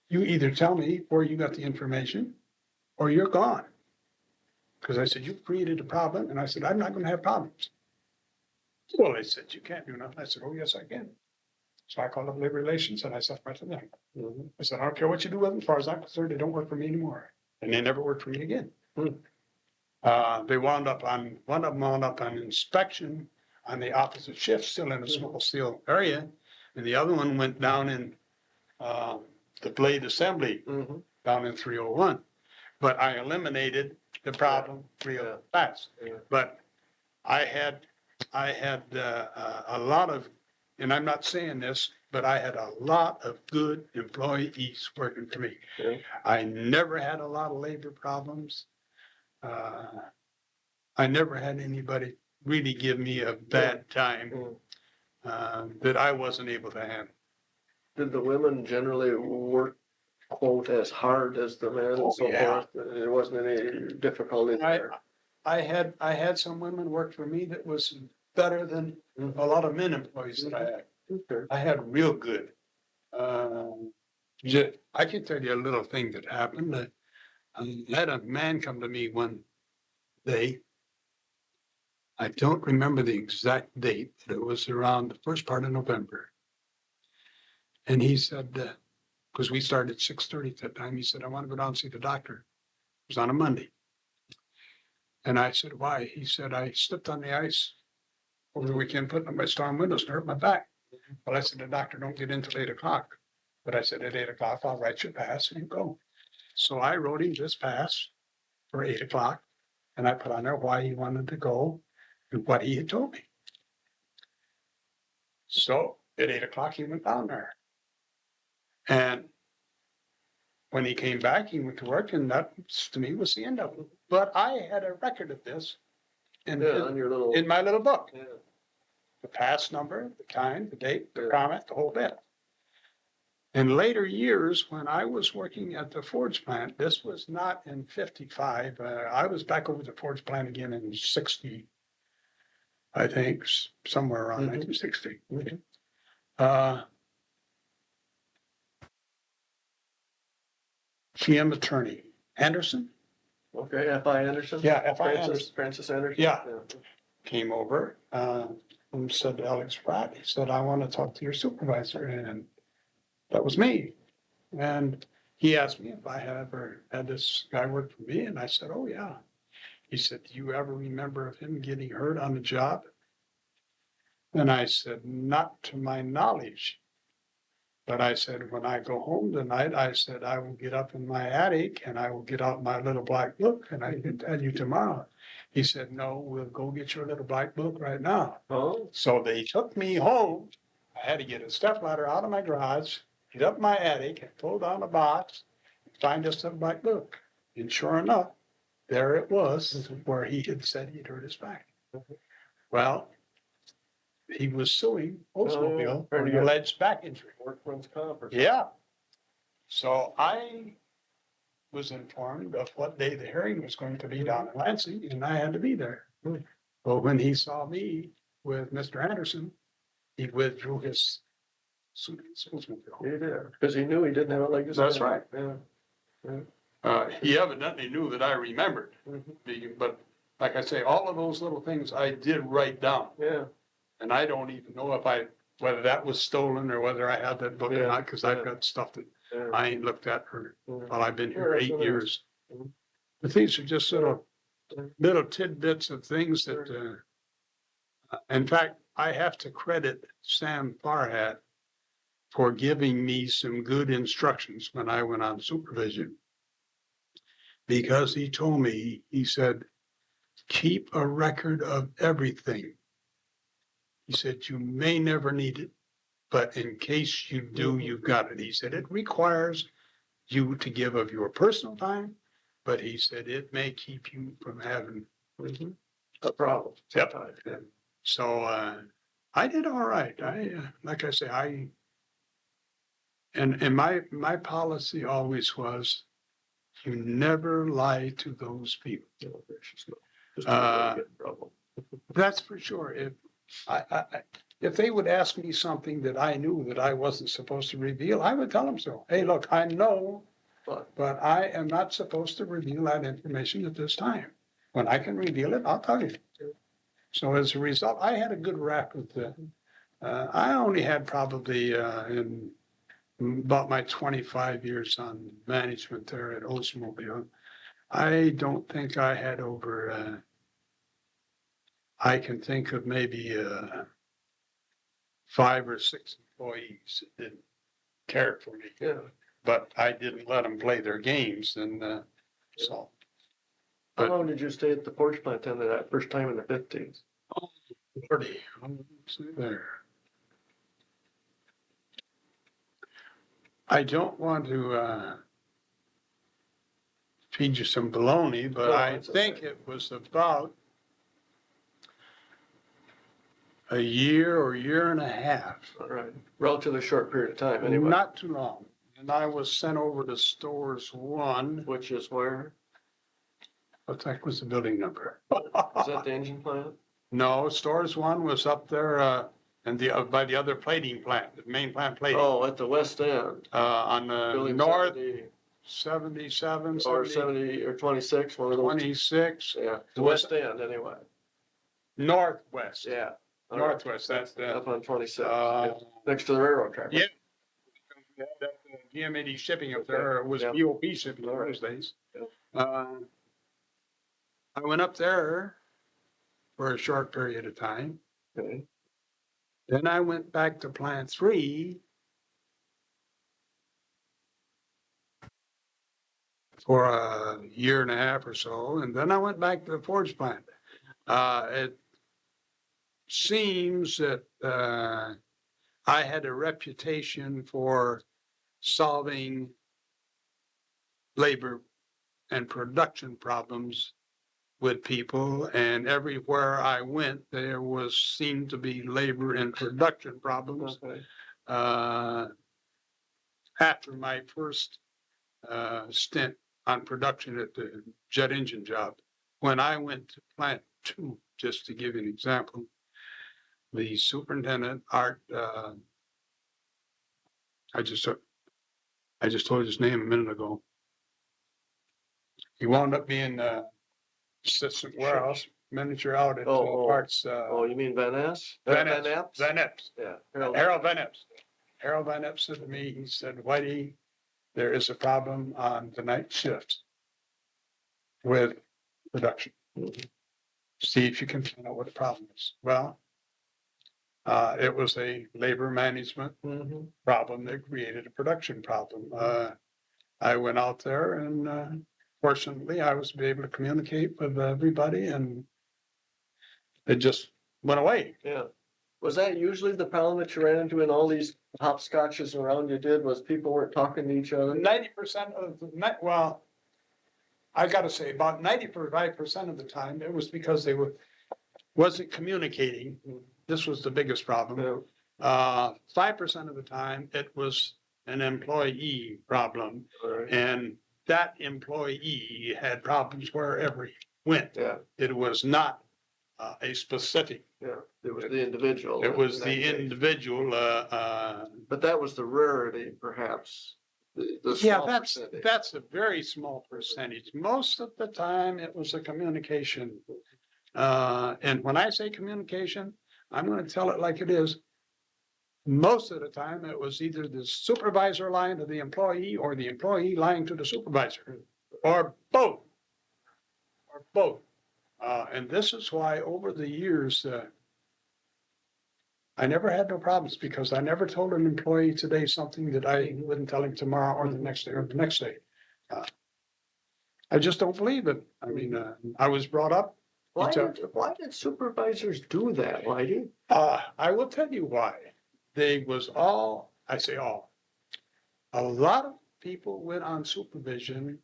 You either tell me where you got the information or you're gone. Because I said, you created a problem. And I said, I'm not gonna have problems. Well, they said, you can't do nothing. I said, oh, yes, I can. So I called up labor relations and I said right to them. I said, I don't care what you do with them. As far as I'm concerned, they don't work for me anymore. And they never worked for me again. They wound up on, one of them wound up on inspection on the opposite shift, still in a small steel area. And the other one went down in the blade assembly down in 301. But I eliminated the problem real fast. But I had a lot of, and I'm not saying this, but I had a lot of good employees working for me. Yeah. I never had a lot of labor problems. I never had anybody really give me a bad time that I wasn't able to handle. Did the women generally work, quote, as hard as the men and so forth? There wasn't any difficulty there. I had some women work for me that was better than a lot of men employees that I had. Okay. I had real good. I can tell you a little thing that happened. I had a man come to me one day. I don't remember the exact date, but it was around the first part of November. And he said, because we started at 6:30 at that time, he said, I want to go down and see the doctor. It was on a Monday. And I said, why? He said, I slipped on the ice over the weekend, putting on my storm windows and hurt my back. Well, I said, the doctor don't get in till 8 o'clock. But I said, at 8 o'clock, I'll write you a pass and you go. So I wrote him this pass for 8 o'clock. And I put on there why he wanted to go and what he had told me. So at 8 o'clock, he went down there. And when he came back, he went to work, and that to me was the end of it. But I had a record of this in my little book. Yeah. The pass number, the time, the date, the comment, the whole bit. In later years, when I was working at the Ford's plant, this was not in 55. I was back over the Ford's plant again in 60. I think, somewhere around Mhm. 1960. Mhm. GM attorney, Anderson? Okay, F.I. Anderson? Yeah, F.I. Anderson. Francis Anderson? Yeah. Came over, and said to Alex Pratt, he said, I want to talk to your supervisor, and that was me. And he asked me if I had ever had this guy work for me, and I said, oh, yeah. He said, do you ever remember of him getting hurt on the job? And I said, not to my knowledge. But I said, when I go home tonight, I said, I will get up in my attic and I will get out my little black book and I can tell you tomorrow. He said, no, we'll go get your little black book right now. Oh, So they took me home. I had to get a stepladder out of my garage, get up my attic and pull down a box, find this little black book. And sure enough, there it was where he had said he'd hurt his back. Well, he was suing Oldsmobile for an alleged back injury. workman's comp or something. Yeah. So I was informed of what day the hearing was going to be down in Lansing, and I had to be there. But when he saw me with Mr. Anderson, he withdrew his suit against Oldsmobile. He did, because he knew he didn't have a leg to stand. That's right. Yeah. He evidently knew that I remembered, Mhm. but like I say, all of those little things I did write down. Yeah. And I don't even know whether that was stolen or whether I had that book or Yeah, not, because yeah. I've got stuff that Yeah. I ain't looked at for, Yeah. well, I've been here Sure, 8 so there's- years. Mhm. But these are just little Yeah. tidbits of things that, in fact, I have to credit Sam Farhat for giving me some good instructions when I went on supervision. Because he told me, he said, keep a record of everything. He said, you may never need it, but in case you do, you've got it. He said, it requires you to give of your personal time, but he said, it may keep you from having A problem. Yep. sometimes, yeah. So I did all right. Like I say, and my policy always was, you never lie to those people. No, gracious, no. Just to get in trouble. That's for sure. If they would ask me something that I knew that I wasn't supposed to reveal, I would tell them so. Hey, look, I know, but I am not supposed to reveal that information at this time. When I can reveal it, I'll tell you. So as a result, I had a good rap with I only had probably in about my 25 years on management there at Oldsmobile, I don't think I had over, I can think of maybe 5 or 6 employees that didn't care for me. Yeah. But I didn't let them play their games, and so. How But long did you stay at the porch plant then that first time in the 50s? Lordy, let's see there. I don't want to feed you some baloney, but No, I that's think okay. it was about a year or year and a half. All right. Relatively short period of time anyway. Not too long. And I was sent over to Stores 1. Which is where? What the heck was the building number? Is that the engine plant? No, Stores 1 was up there and by the other plating plant, the main plant plating. Oh, at the west end. On the Building north 70 77, or 70 or 26, one of those. 26, Yeah, the Was- west end anyway. northwest. Yeah. All right. Northwest, that's the, Up on 26, uh, next to the railroad track. yeah. GM80 shipping up there, it was Yeah. BOP shipping in All right. those days. Yeah. I went up there for a short period of time. Okay. Then I went back to Plant 3 for a year and a half or so, and then I went back to the forge plant. It seems that I had a reputation for solving labor and production problems with people, and everywhere I went, there seemed to be labor and production problems. Okay. After my first stint on production at the jet engine job, when I went to Plant 2, just to give you an example, the superintendent, Art, I just told his name a minute ago. He wound up being assistant warehouse manager out at Art's. Oh, you mean Van Ness? Van Van Epps. Epps? Van Epps. Yeah. Harold Van Epps. Harold Van Epps said to me, he said, Whitey, there is a problem on the night shift with production. Mhm. See if you can find out what the problem is. Well, it was a labor management Mhm. problem that created a production problem. I went out there and fortunately I was able to communicate with everybody and it just went away. Yeah. Was that usually the problem that you ran into in all these hopscotches around you did, was people weren't talking to each other? 90% of the night, well, I gotta say about 95% of the time, it was because they wasn't communicating. This was the biggest problem. Yeah. 5% of the time, it was an employee problem. Right. And that employee had problems wherever he went. Yeah. It was not a specific. Yeah. It was the individual. It was in that the case. individual. But that was the rarity, perhaps. The Yeah, small percentage. that's a very small percentage. Most of the time, it was a communication. And when I say communication, I'm going to tell it like it is. Most of the time, it was either the supervisor lying to the employee or the employee lying to the supervisor, or both. Or both. And this is why over the years, I never had no problems because I never told an employee today something that I wouldn't tell him tomorrow or the next day or the next day. I just don't believe it. I mean, I was brought up. Why did supervisors do that? Why do? I will tell you why. They was all, I say all, a lot of people went on supervision,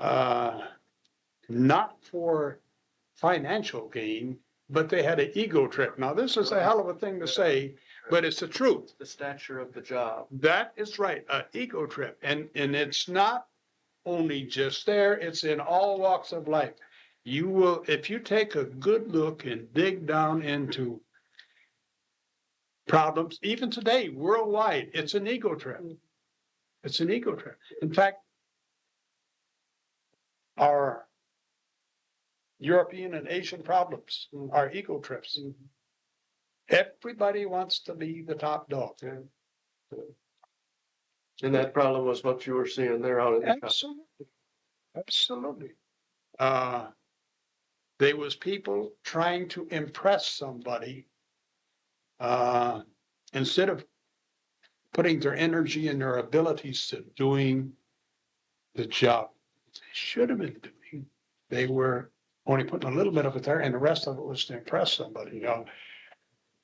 not for financial gain, but they had an ego trip. Now, this is a hell of a thing to say, but it's the truth. The stature of the job. That is right, an ego trip. And it's not only just there, it's in all walks of life. You will, if you take a good look and dig down into problems, even today, worldwide, it's an ego trip. It's an ego trip. In fact, our European and Asian problems are ego trips. Everybody wants to be the top dog. And that problem was what you were seeing there out in the country. Absolutely. Absolutely. There was people trying to impress somebody instead of putting their energy and their abilities to doing the job they should have been doing. They were only putting a little bit of it there, and the rest of it was to impress somebody. You know,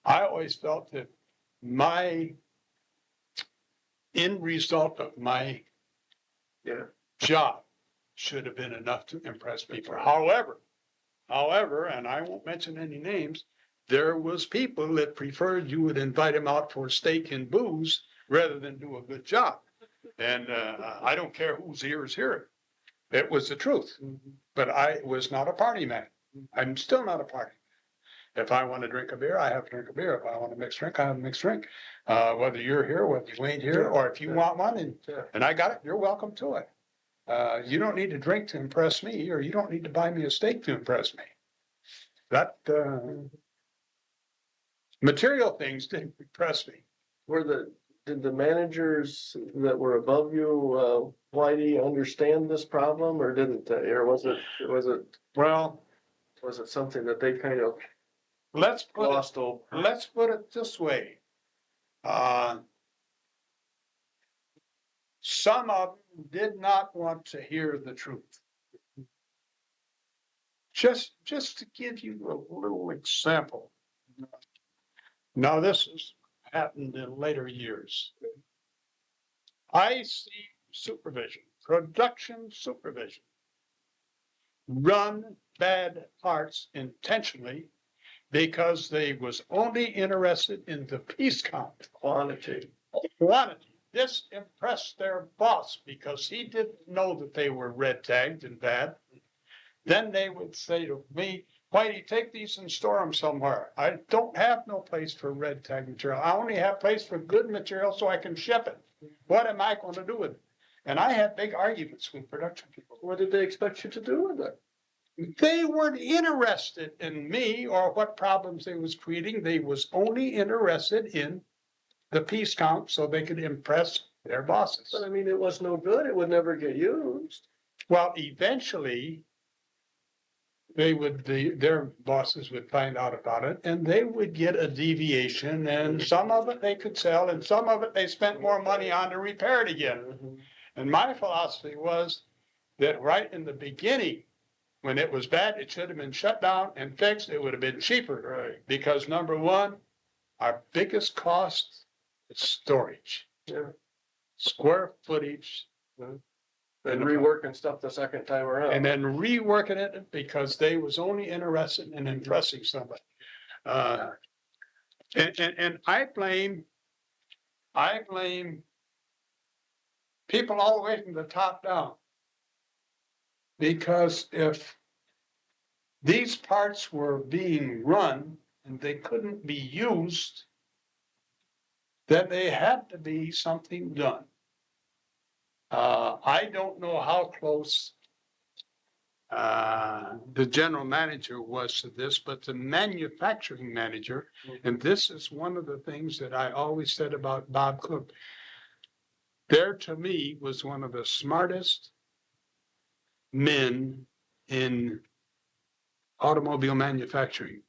I always felt that my end result of my job should have been enough to impress people. However, and I won't mention any names, there was people that preferred you would invite them out for steak and booze rather than do a good job. And I don't care whose ears hear it. It was the truth. But I was not a party man. I'm still not a party man. If I want to drink a beer, I have to drink a beer. If I want a mixed drink, I have a mixed drink. Whether you're here, whether you ain't here, or if you want one and I got it, you're welcome to it. You don't need to drink to impress me, or you don't need to buy me a steak to impress me. That material things didn't impress me. Did the managers that were above you, Whitey, understand this problem, or didn't they? Or was it something that they kind of glossed over? Let's put it this way. Some of them did not want to hear the truth. Just to give you a little example. Now, this has happened in later years. I see supervision, production supervision, run bad parts intentionally because they was only interested in the piece count. Quantity. This impressed their boss because he didn't know that they were red tagged and bad. Then they would say to me, Whitey, take these and store them somewhere. I don't have no place for red tag material. I only have place for good material so I can ship it. What am I going to do with it? And I had big arguments with production people. What did they expect you to do with it? They weren't interested in me or what problems they was creating. They was only interested in the piece count so they could impress their bosses. But I mean, it was no good. It would never get used. Well, eventually, their bosses would find out about it and they would get a deviation, and some of it they could sell and some of it they spent more money on to repair it again. And my philosophy was that right in the beginning, when it was bad, it should have been shut down and fixed. It would have been cheaper. Right. Because number one, our biggest cost is storage. Yeah. Square footage. And reworking stuff the second time around. And then reworking it because they was only interested in impressing somebody. And I blame people all the way from the top down. Because if these parts were being run and they couldn't be used, then they had to be something done. I don't know how close the general manager was to this, but the manufacturing manager, and this is one of the things that I always said about Bob Cook, there to me was one of the smartest men in automobile manufacturing.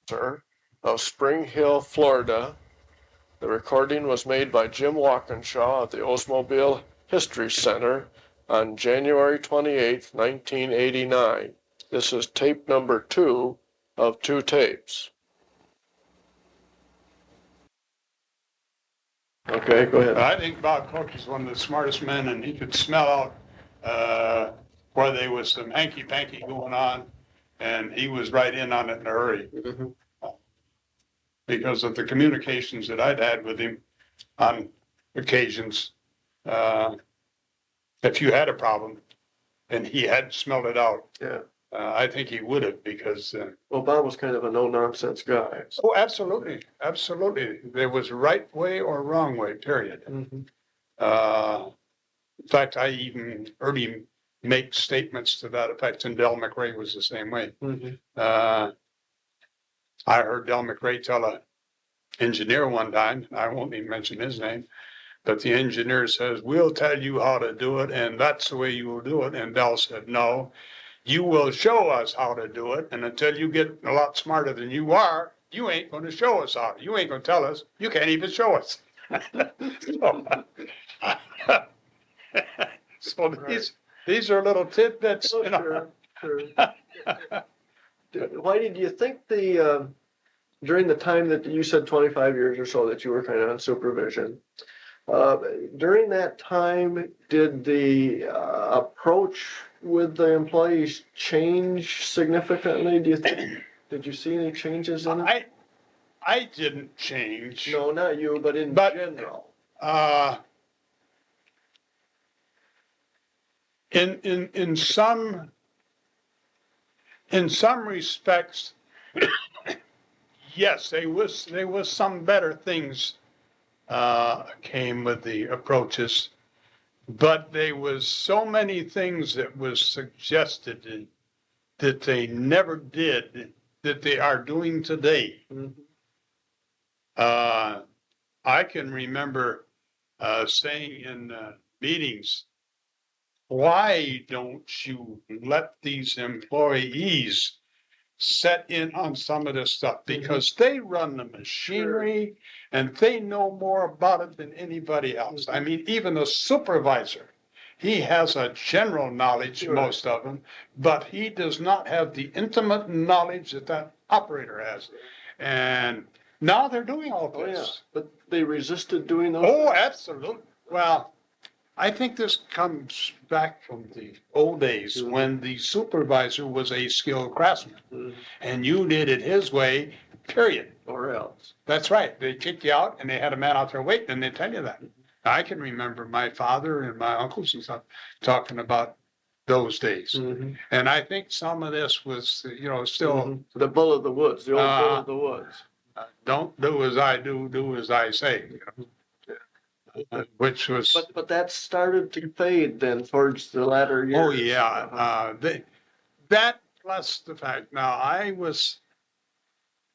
Sir, of Spring Hill, Florida. The recording was made by Jim Walkinshaw at the Oldsmobile History Center on January 28, 1989. This is tape number 2 of 2 tapes. Okay, go ahead. I think Bob Cook is one of the smartest men, and he could smell out where there was some hanky-panky going on, and he was right in on it in a hurry. Because of the communications that I'd had with him on occasions. If you had a problem and he hadn't smelled it out, Yeah. I think he would have, because Well, Bob was kind of a no-nonsense guy. oh, absolutely, absolutely. There was right way or wrong way, period. In fact, I even heard him make statements to that effect, and Del McRae was the same way. I heard Del McRae tell an engineer one time, I won't even mention his name, but the engineer says, "We'll tell you how to do it, and that's the way you will do it." And Del said, "No, you will show us how to do it, and until you get a lot smarter than you are, you ain't going to show us how. You ain't going to tell us. You can't even show us." So these are little tidbits. Oh, you know. sure. Why did you think during the time that you said 25 years or so that you were kind of on supervision, during that time, did the approach with the employees change significantly? Do you think? Did you see any changes in it? I didn't change. No, not you, but in general. In some respects, yes, there was some better things came with the approaches, but there was so many things that was suggested that they never did that they are doing today. I can remember saying in meetings, "Why don't you let these employees set in on some of this stuff? Because they run the machinery and they know more about it than anybody else." I mean, even the supervisor, he has a general knowledge, most of them, but he does not have the intimate knowledge that that operator has. And now they're doing all this. Oh, yeah. But they resisted doing those? Oh, absolutely. Well, I think this comes back from the old days when the supervisor was a skilled craftsman and you did it his way, period. Or else. That's right. They kicked you out and they had a man out there waiting, and they tell you that. I can remember my father and my uncles and stuff talking about those days. Mhm. And I think some of this was, still, Mhm. The bull of the woods, the old bull of the woods. don't do as I do, do as I say, which was, But that started to fade then towards the latter years. oh yeah, Uh-huh. that plus the fact, now I was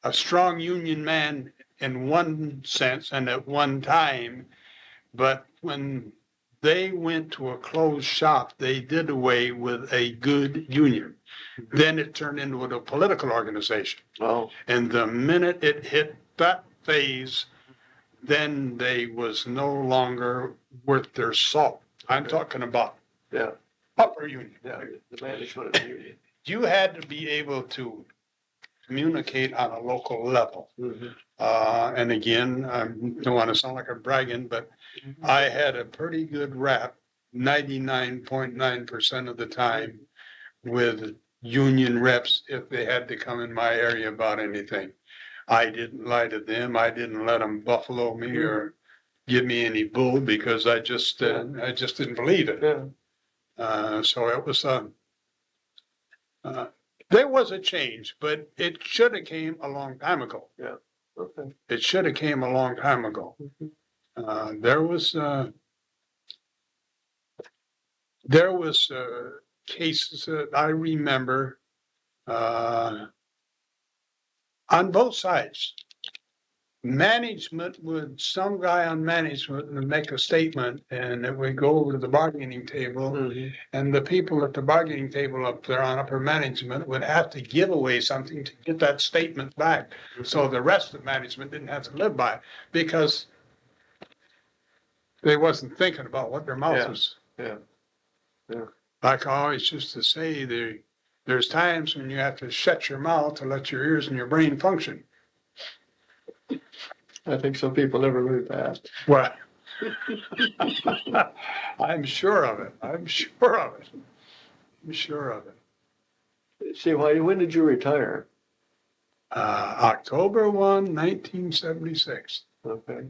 a strong union man in one sense and at one time, but when they went to a closed shop, they did away with a good union. Then it turned into a political organization. Oh, And the minute it hit that phase, then they was no longer worth their salt. I'm Okay. talking about yeah, upper union. yeah, the management of the union. You had to be able to communicate on a local level. Mhm. And again, I don't want to sound like I'm bragging, but I had a pretty good rap 99.9% of the time with union reps if they had to come in my area about anything. I didn't lie to them. I didn't let them buffalo me or give me any bull because I just didn't believe it. Yeah. So it was there was a change, but it should have came a long time ago. Yeah. Okay. It should have came a long time ago. There was cases that I remember on both sides. Management would, some guy on management would make a statement and it would go over to the bargaining table. Mhm. And the people at the bargaining table up there on upper management would have to give away something to get that statement back. So the rest of management didn't have to live by it because they wasn't thinking about what their mouth Yeah. was. Yeah. Yeah. Like I always used to say, there's times when you have to shut your mouth to let your ears and your brain function. I think some people never learned that. Well, I'm sure of it. I'm sure of it. I'm sure of it. See, when did you retire? October 1, 1976. Okay.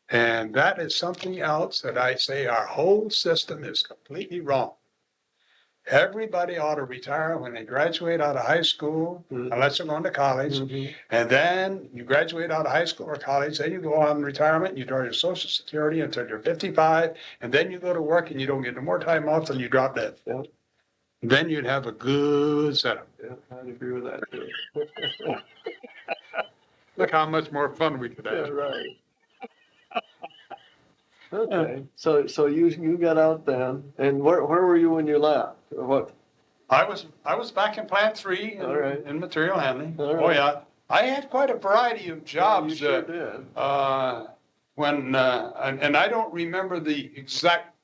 And that is something else that I say our whole system is completely wrong. Everybody ought to retire when they graduate out of high school, unless they're going to college. Mhm. And then you graduate out of high school or college, then you go on retirement, you draw your Social Security until you're 55, and then you go to work and you don't get no more time off till you drop dead. Yeah. Then you'd have a good setup. Yeah, I'd agree with that too. Look how much more fun we could Yeah, have. right. Okay, so you got out then, and where were you when you left? Or what? I was back in Plant 3 All right. in material handling. All right. Oh yeah, I had quite a variety of jobs. You sure did. When and I don't remember the exact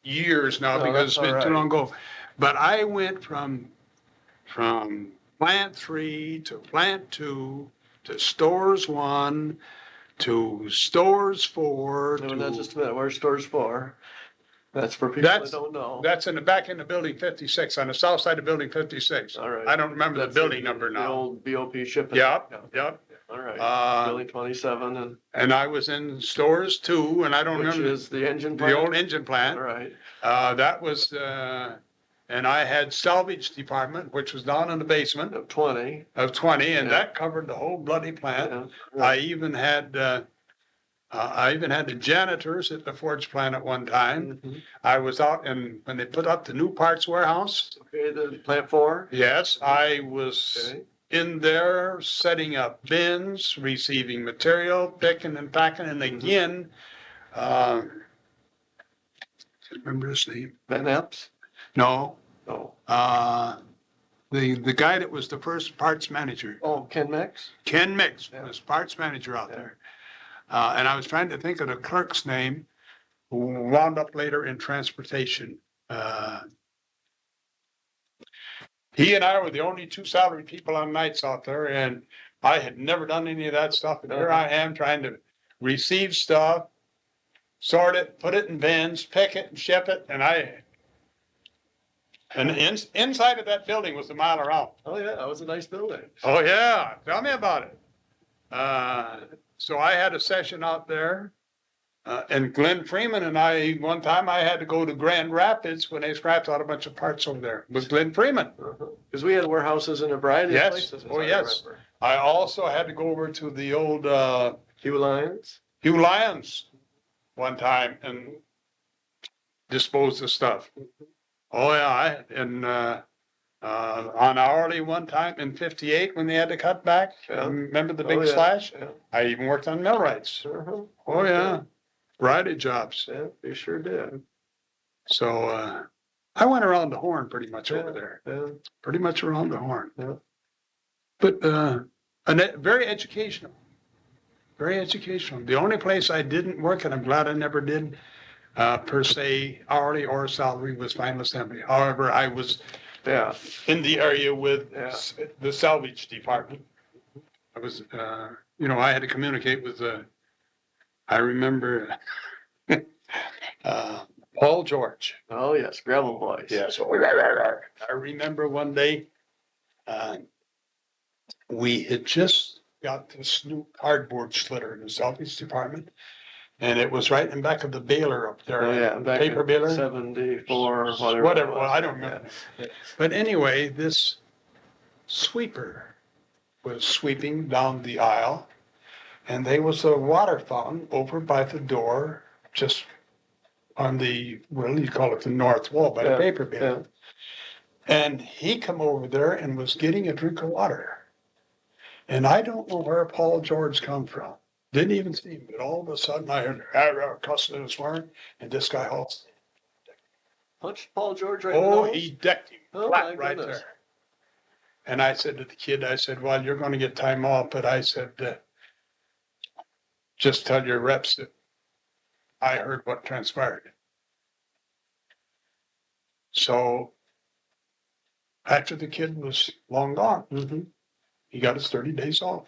years now No, because it's that's been all too right. long ago. But I went from Plant 3 to Plant 2 to Stores 1 to Stores 4 No, to not just a minute. Where's Stores 4? That's for people that don't know. That's in the back end of building 56, on the south side of building 56. All right. I don't remember the That's building number The now. old BOP shipping. Yep, Yeah. yep. All right. Building 27 And I was in Stores 2, and I don't which remember is the engine the plant. old engine All plant. right. That was, and I had salvage department, which was down in the basement Of 20. of 20, and Yeah. that covered the whole bloody plant. Yeah. I even had the janitors at the forge plant at one time. Mhm. I was out, and when they put up the new parts warehouse, Okay, the plant 4. yes, I was Okay. in there setting up bins, receiving material, picking and packing, and again, can't remember his name. Van Epps? No, Oh. the guy that was the first parts manager, Oh, Ken Mix? Ken Mix, Yeah. was parts manager out Yeah. there. And I was trying to think of the clerk's name, who wound up later in transportation. He and I were the only two salaried people on nights out there, and I had never done any of that stuff. And here I am trying to receive stuff, sort it, put it in bins, pick it and ship it. And inside of that building was a mile around. Oh, yeah, that was a nice building. Oh, yeah. Tell me about it. So I had a session out there And Glenn Freeman and I, one time I had to go to Grand Rapids when they scrapped out a bunch of parts over there with Glenn Freeman. Because we had warehouses in a variety of places. Oh, yes. I also had to go over to the old Hugh Lyons. Hugh Lyons one time and dispose of stuff. Oh, yeah. And on hourly one time in 58 when they had to cut back. Yeah. Remember the big slash? Yeah. I even worked on millwrights. Oh, yeah. Variety jobs. Yeah, you sure did. So I went around the horn pretty much over there. Yeah. Pretty much around the horn. Yeah. But very educational. Very educational. The only place I didn't work, and I'm glad I never did, per se, hourly or salary, was final assembly. However, I was in the area with the salvage department. I was, I had to communicate with I remember Paul George. Oh, yes, gravel boys. Yes. I remember one day we had just got this new cardboard slitter in the salvage department. And it was right in back of the baler up there. Oh, yeah. Back paper baler. 74, whatever. Whatever. Well, I don't remember. Yeah. But anyway, this sweeper was sweeping down the aisle. And there was a water fountain over by the door, just on the, well, you call it the north wall, by the paper baler. Yeah. And he come over there and was getting a drink of water. And I don't know where Paul George come from. Didn't even see him, but all of a sudden I heard cussing and swearing, and this guy halts. Punched Paul George right in the nose? He decked him flat right there. And I said to the kid, I said, well, you're going to get time off, but I said, just tell your reps that I heard what transpired. So after the kid was long gone, he got his 30 days off.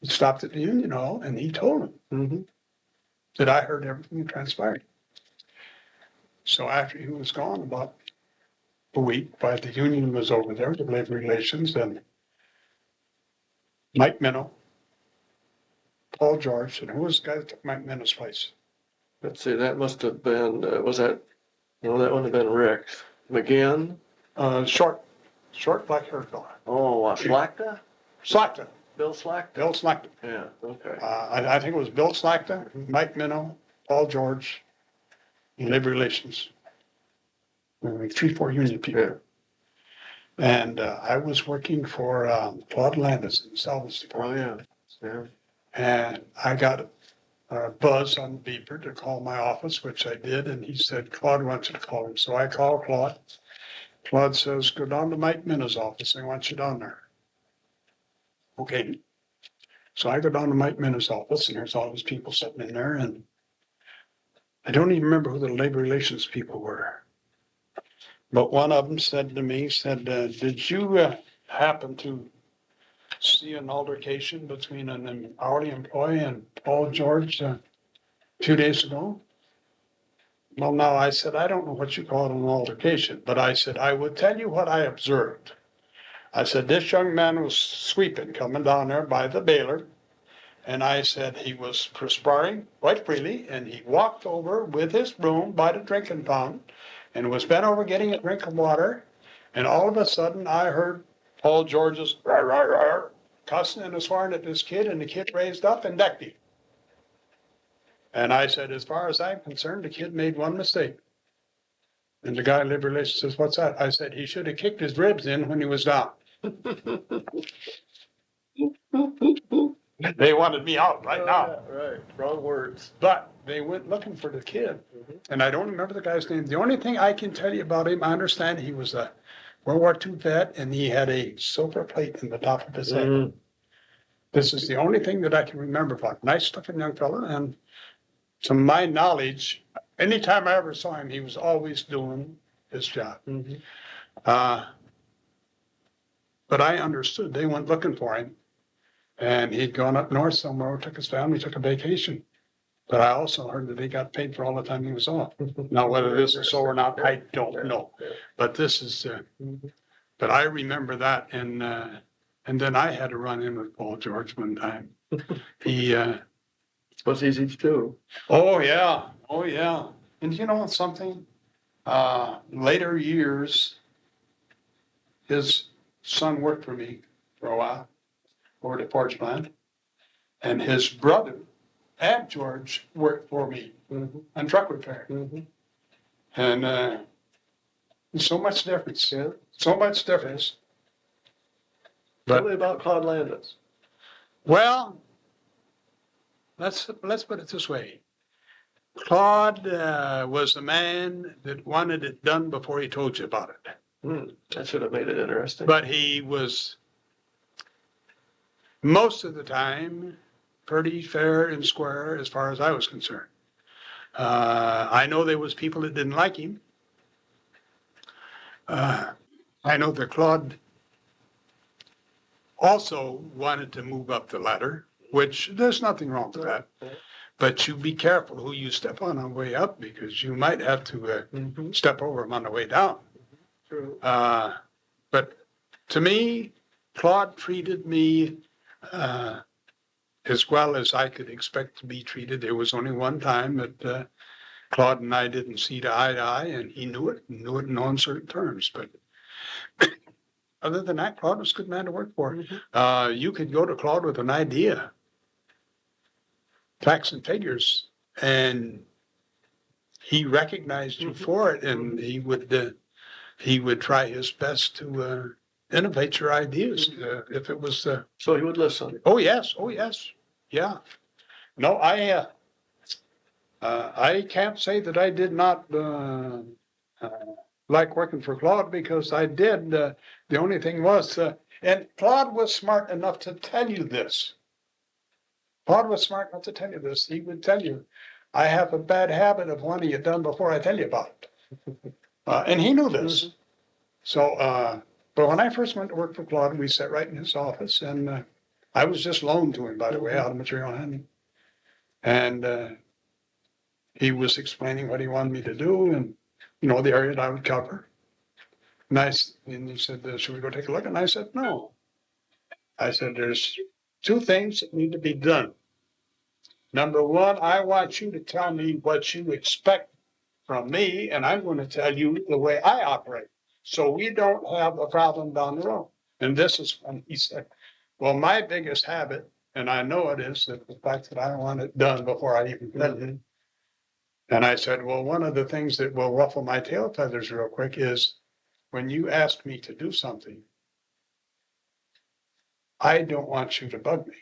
He stopped at the union hall and he told him that I heard everything that transpired. So after he was gone about a week, while the union was over there, the labor relations, and Mike Minnow, Paul George, and who was the guy that took Mike Minnow's place? Let's see, that must have been, that wouldn't have been Rick. McGinn? Short black haired fella. Oh, Slachta? Slachta. Bill Slachta? Bill Slachta. Yeah, okay. I think it was Bill Slachta, Mike Minnow, Paul George, and labor relations. 3-4 union people. Yeah. And I was working for Claude Landis in the salvage department. Oh, yeah. And I got a buzz on the beeper to call my office, which I did. And he said, Claude wants you to call him. So I called Claude. Claude says, go down to Mike Minnow's office. They want you down there. Okay. So I go down to Mike Minnow's office, and there's all these people sitting in there. And I don't even remember who the labor relations people were. But one of them said to me, did you happen to see an altercation between an hourly employee and Paul George 2 days ago? Well, no, I said, I don't know what you call an altercation, but I said, I would tell you what I observed. I said, this young man was sweeping, coming down there by the baler, and I said he was perspiring quite freely, and he walked over with his broom by the drinking fountain, and was bent over getting a drink of water, and all of a sudden I heard Paul George's rah, rah, rah, cussing and swearing at this kid, and the kid raised up and decked him. And I said, as far as I'm concerned, the kid made one mistake. And the guy in labor relations says, what's that? I said, he should have kicked his ribs in when he was down. They wanted me out right now. Yeah, right, wrong words. But they went looking for the kid. And I don't remember the guy's name. The only thing I can tell you about him, I understand he was a World War II vet, and he had a silver plate in the top of his head. This is the only thing that I can remember about. Nice looking young fella, and to my knowledge, anytime I ever saw him, he was always doing his job. But I understood. They went looking for him, and he'd gone up north somewhere, took his family, took a vacation. But I also heard that he got paid for all the time he was off. Now, whether this is so or not, I don't know. But this is, but I remember that. And then I had to run in with Paul George one time. Was easy to do. Oh, yeah. Oh, yeah. And you know something? Later years, his son worked for me for a while over at Porch Plant. And his brother and George worked for me on truck repair. And there's so much difference. Yeah. So much difference. Tell But me about Claude Landis. well, let's put it this way. Claude was the man that wanted it done before he told you about it. That should have made it interesting. But he was most of the time pretty fair and square as far as I was concerned. I know there was people that didn't like him. I know that Claude also wanted to move up the ladder, which there's nothing wrong with that. But you be careful who you step on the way up, because you might have to step over them on the way down. True. But to me, Claude treated me as well as I could expect to be treated. There was only one time that Claude and I didn't see eye to eye, and he knew it in uncertain terms. But other than that, Claude was a good man to work for. You could go to Claude with an idea, facts and figures, and he recognized you for it, and he would try his best to innovate your ideas if it was. So he would listen. Oh yes, yeah. No, I can't say that I did not like working for Claude, because I did. The only thing was, and Claude was smart enough to tell you this. Claude was smart enough to tell you this. He would tell you, I have a bad habit of wanting it done before I tell you about it. And he knew this. So, but when I first went to work for Claude, we sat right in his office, and I was just loaned to him, by the way, out of Material Handling. And he was explaining what he wanted me to do, and the area that I would cover. And he said, should we go take a look? And I said, no. I said, there's two things that need to be done. Number one, I want you to tell me what you expect from me, and I'm going to tell you the way I operate, so we don't have a problem down the road. And this is when he said, well, my biggest habit, and I know it is, that the fact that I want it done before I even tell you. And I said, well, one of the things that will ruffle my tail feathers real quick is when you ask me to do something, I don't want you to bug me.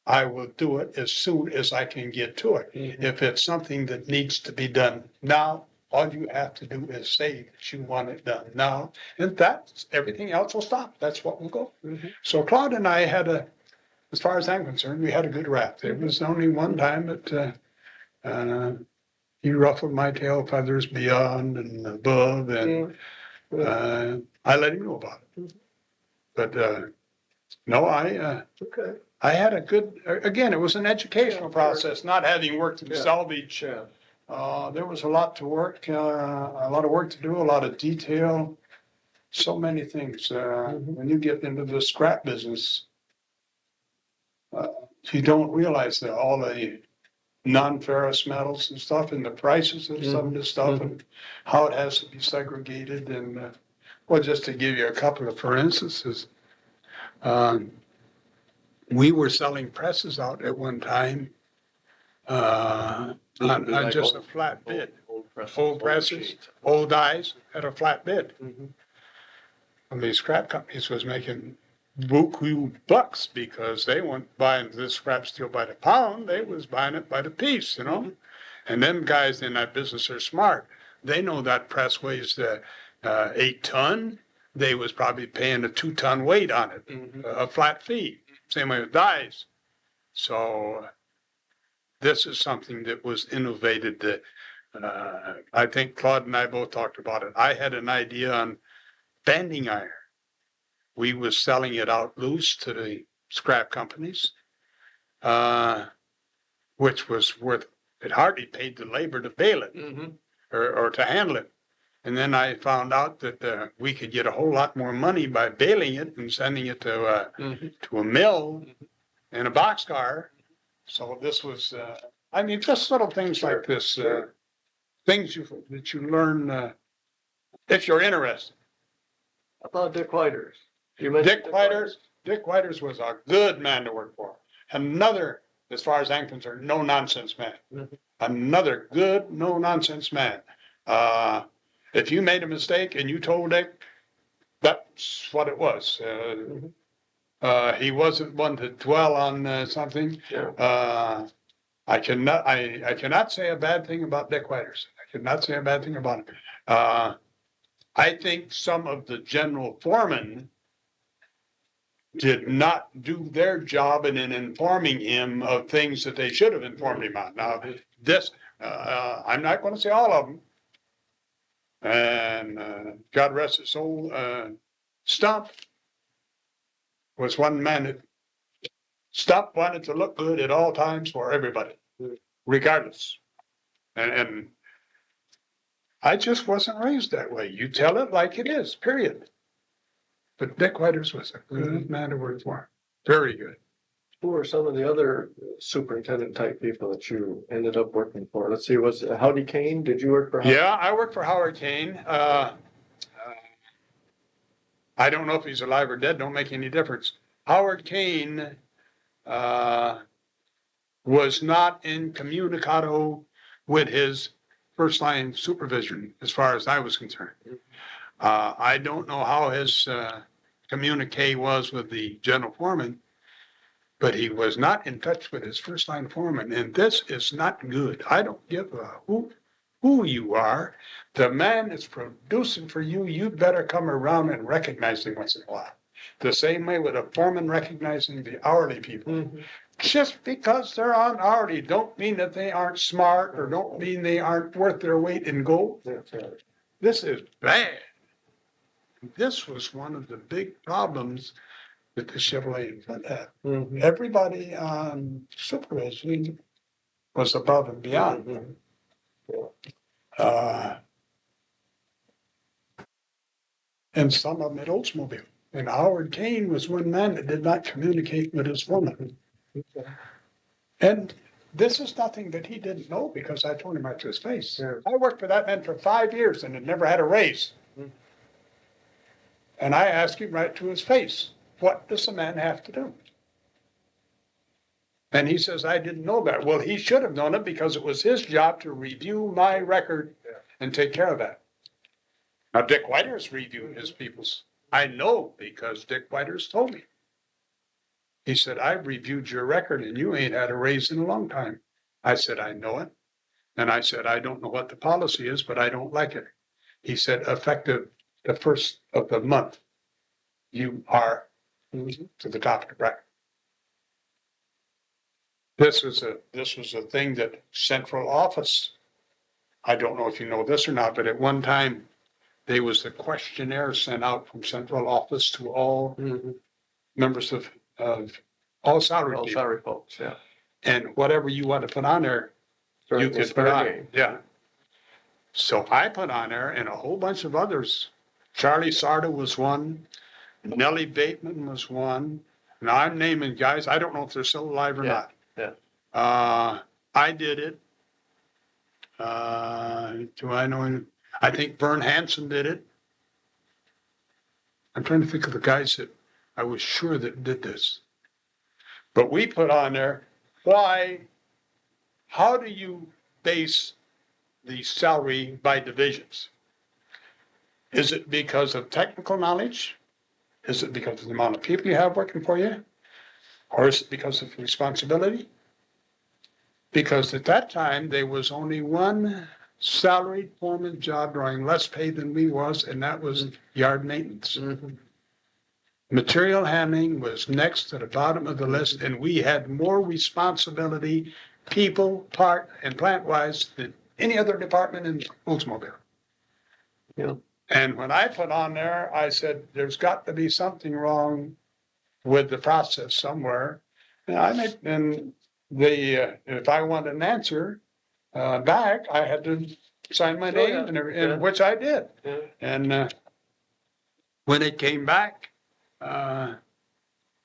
I will do it as soon as I can get to it. If it's something that needs to be done now, all you have to do is say that you want it done now, and everything else will stop. That's what will go. So Claude and I as far as I'm concerned, we had a good rap. There was only one time that he ruffled my tail feathers beyond and above, and I let him know about it. But no, Okay. I had a good, again, it was an educational process, not having worked in salvage. There was a lot to work, a lot of work to do, a lot of detail, so many things. When you get into the scrap business, you don't realize that all the non-ferrous metals and stuff, and the prices of some of this stuff, and how it has to be segregated. And well, just to give you a couple of for instances, we were selling presses out at one time on just a flat bid. Old presses, old dies at a flat bid. And these scrap companies was making buku bucks, because they weren't buying this scrap steel by the pound, they was buying it by the piece, And them guys in that business are smart. They know that press weighs 8 ton. They was probably paying a 2-ton weight on it, a flat fee. Same way with dies. So this is something that was innovated. I think Claude and I both talked about it. I had an idea on banding iron. We was selling it out loose to the scrap companies, which was worth, it hardly paid the labor to bale it or to handle it. And then I found out that we could get a whole lot more money by baling it and sending it to a mill in a boxcar. So this was I mean, just little things like this, things that you learn, if you're interested. How about Dick Whiters? Dick Whiters was a good man to work for. Another, as far as I'm concerned, no nonsense man. Mhm. Another good, no nonsense man. If you made a mistake and you told Dick, that's what it was. He wasn't one to dwell on something. Yeah. I cannot say a bad thing about Dick Whiters. I cannot say a bad thing about him. I think some of the general foremen did not do their job in informing him of things that they should have informed him on. Now, I'm not going to say all of them. And God rest his soul, Stump was one man that Stump wanted to look good at all times for everybody, regardless. And I just wasn't raised that way. You tell it like it is, period. But Dick Whiters was a good man to work for. Very good. Who are some of the other superintendent type people that you ended up working for? Let's see, was Howdy Kane? Did you work for Howdy? Yeah, I worked for Howard Kane. I don't know if he's alive or dead, don't make any difference. Howard Kane was not incommunicado with his first line supervision as far as I was concerned. I don't know how his communique was with the general foreman, but he was not in touch with his first line foreman, and this is not good. I don't give a who you are. The man that's producing for you, you better come around and recognize him once in a while. The same way with a foreman recognizing the hourly people. Mm-hmm. Just because they're on hourly don't mean that they aren't smart or don't mean they aren't worth their weight in gold. That's right. This is bad. This was one of the big problems that the Chevrolet had. Mm-hmm. Everybody on supervision was above and beyond. Mm-hmm. And some of them at Oldsmobile. And Howard Kane was one man that did not communicate with his foreman. Okay. And this is nothing that he didn't know because I told him right to his face. Yeah. I worked for that man for 5 years and had never had a raise. Mm-hmm. And I asked him right to his face, what does a man have to do? And he says, I didn't know that. Well, he should have known it because it was his job to review my record and take care of that. Now, Dick Whiters reviewed his people's. I know because Dick Whiters told me. He said, I've reviewed your record and you ain't had a raise in a long time. I said, I know it. And I said, I don't know what the policy is, but I don't like it. He said, effective the first of the month, you are to the top of the bracket. This was a thing that central office, I don't know if you know this or not, but at one time, there was a questionnaire sent out from central office to all members of all salary All people. salary folks, yeah. And whatever you want to put on there, you could put on. Game. Yeah. So I put on there and a whole bunch of others. Charlie Sarda was one. Nellie Bateman was one. Now I'm naming guys. I don't know if they're still alive or not. Yeah. I did it. Do I know him? I think Vern Hansen did it. I'm trying to think of the guys that I was sure that did this. But we put on there, how do you base the salary by divisions? Is it because of technical knowledge? Is it because of the amount of people you have working for you? Or is it because of responsibility? Because at that time, there was only one salaried foreman job drawing less pay than we was, and that was yard maintenance. Mm-hmm. Material handling was next to the bottom of the list, and we had more responsibility, people, part, and plant-wise than any other department in Oldsmobile. Yeah. And when I put on there, I said, there's got to be something wrong with the process somewhere. And if I wanted an answer back, I had to sign my name, and which I did. Yeah. And when it came back,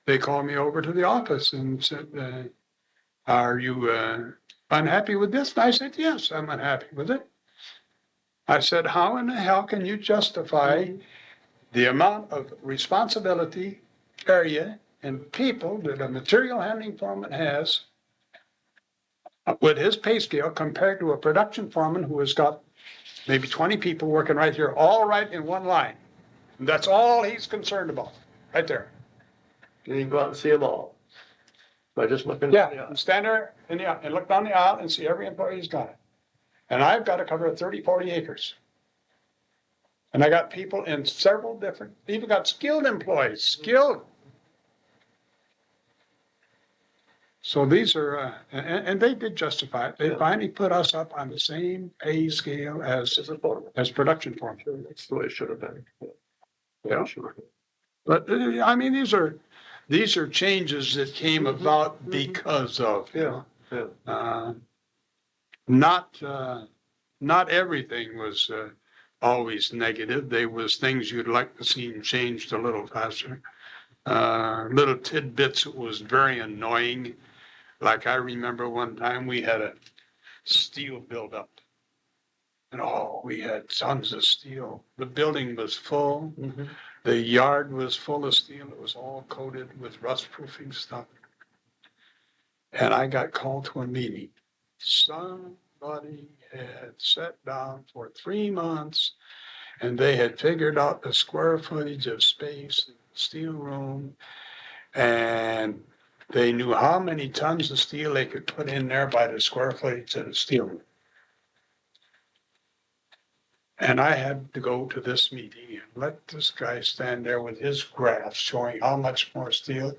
they called me over to the office and said, are you unhappy with this? And I said, yes, I'm unhappy with it. I said, how in the hell can you justify the amount of responsibility, area, and people that a material handling foreman has with his pay scale compared to a production foreman who has got maybe 20 people working right here, all right in one line? And that's all he's concerned about, right there. You can go out and see them all by just looking. Yeah, and stand there and look down the aisle and see every employee he's got. And I've got to cover 30, 40 acres. And I got people in several different, even got skilled employees, skilled. So these are, and they did justify it. They finally put us up on the same pay scale as production foreman. Sure, that's the way it should have been. Yeah. Sure. But I mean, these are changes that came about because of, you know, not everything was always negative. There was things you'd like to see changed a little faster. Little tidbits that was very annoying. Like I remember one time we had a steel buildup. And we had tons of steel. The building was full. The yard was full of steel. It was all coated with rust proofing stuff. And I got called to a meeting. Somebody had sat down for 3 months and they had figured out the square footage of space in the steel room, and they knew how many tons of steel they could put in there by the square footage of the steel room. And I had to go to this meeting and let this guy stand there with his graphs showing how much more steel.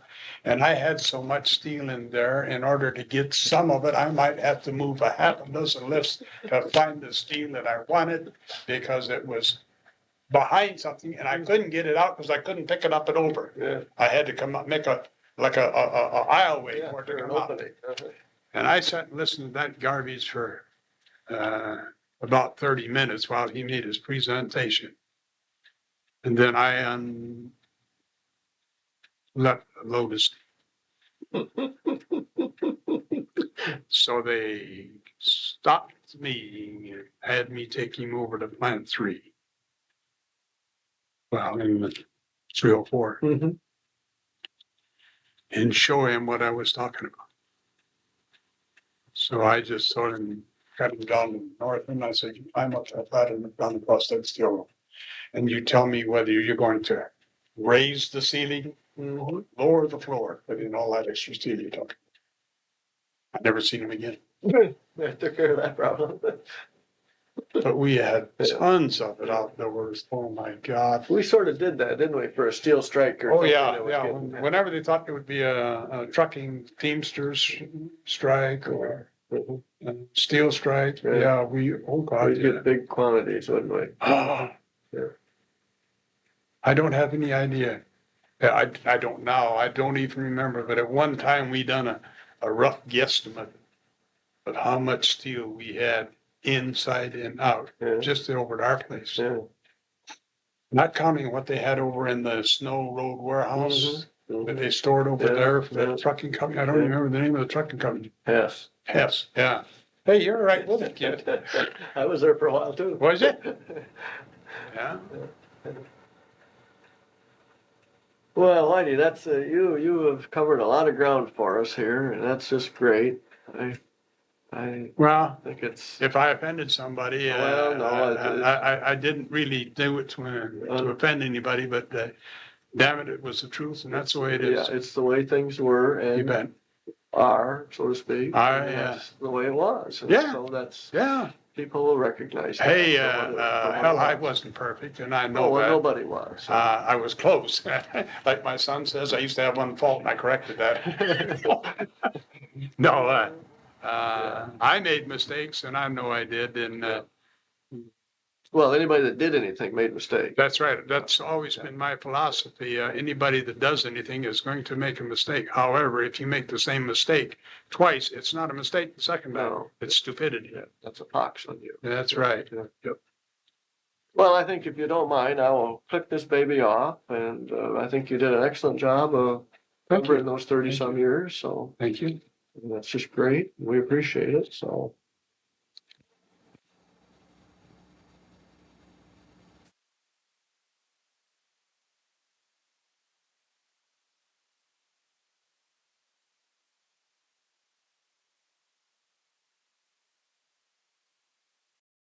And I had so much steel in there, in order to get some of it, I might have to move a half a dozen lifts to find the steel that I wanted, because it was behind something and I couldn't get it out because I couldn't pick it up and over. Yeah. I had to come up, make a aisleway for it to come out. And I sat and listened to that garbage for about 30 minutes while he made his presentation. And then I left the load of steel. So they stopped the meeting and had me take him over to plant 3. Well, in the 304. And show him what I was talking about. So I just told him, cut him down to the north, and I said, you climb up that ladder and look down across that steel room. And you tell me whether you're going to raise the ceiling, lower the floor, but in all that extra steel you're talking. I've never seen him again. I took care of that problem. But we had tons of it outdoors. Oh my God. We sort of did that, didn't we, for a steel strike or Oh, something yeah, that was yeah. getting- Whenever they thought there would be a trucking Teamsters strike or a steel strike, Right. yeah, oh God. We'd get big quantities, wouldn't we? Yeah. I don't have any idea. Yeah, I don't now. I don't even remember. But at one time we done a rough guesstimate of how much steel we had inside and out, just over at our place. Yeah. Not counting what they had over in the Snow Road warehouse that they stored over Yeah, there for yeah. that trucking company. I don't remember the name of the trucking company. Yes. Hess, yeah. Hey, you're right with it, kid. I was there for a while too. Was it? Yeah. Well, Heidi, that's you have covered a lot of ground for us here, and that's just great. I Well, think it's if I offended somebody, Well, no, I didn't really do it to offend anybody, but damn it, it was the truth, and that's the way it is. yeah, it's the way things were You and bet. are, so to speak. And that's the way it was. And Yeah. So that's Yeah. people will recognize that. Hey, for what it hell, I was. wasn't perfect, and I No, know well, that. nobody was. So. I was close. Like my son says, I used to have one fault and I corrected that. No, I made mistakes and I know I did. And Well, anybody that did anything made mistakes. that's right. That's always been my philosophy. Anybody that does anything is going to make a mistake. However, if you make the same mistake twice, it's not a mistake the second time. No. It's stupidity. Yeah, that's a pox on you. That's right. Yeah. Yep. Well, I think if you don't mind, I will click this baby off, and I think you did an excellent job of Thank covering you. those 30 Thank some years. So Thank you. And that's just great. We appreciate it. So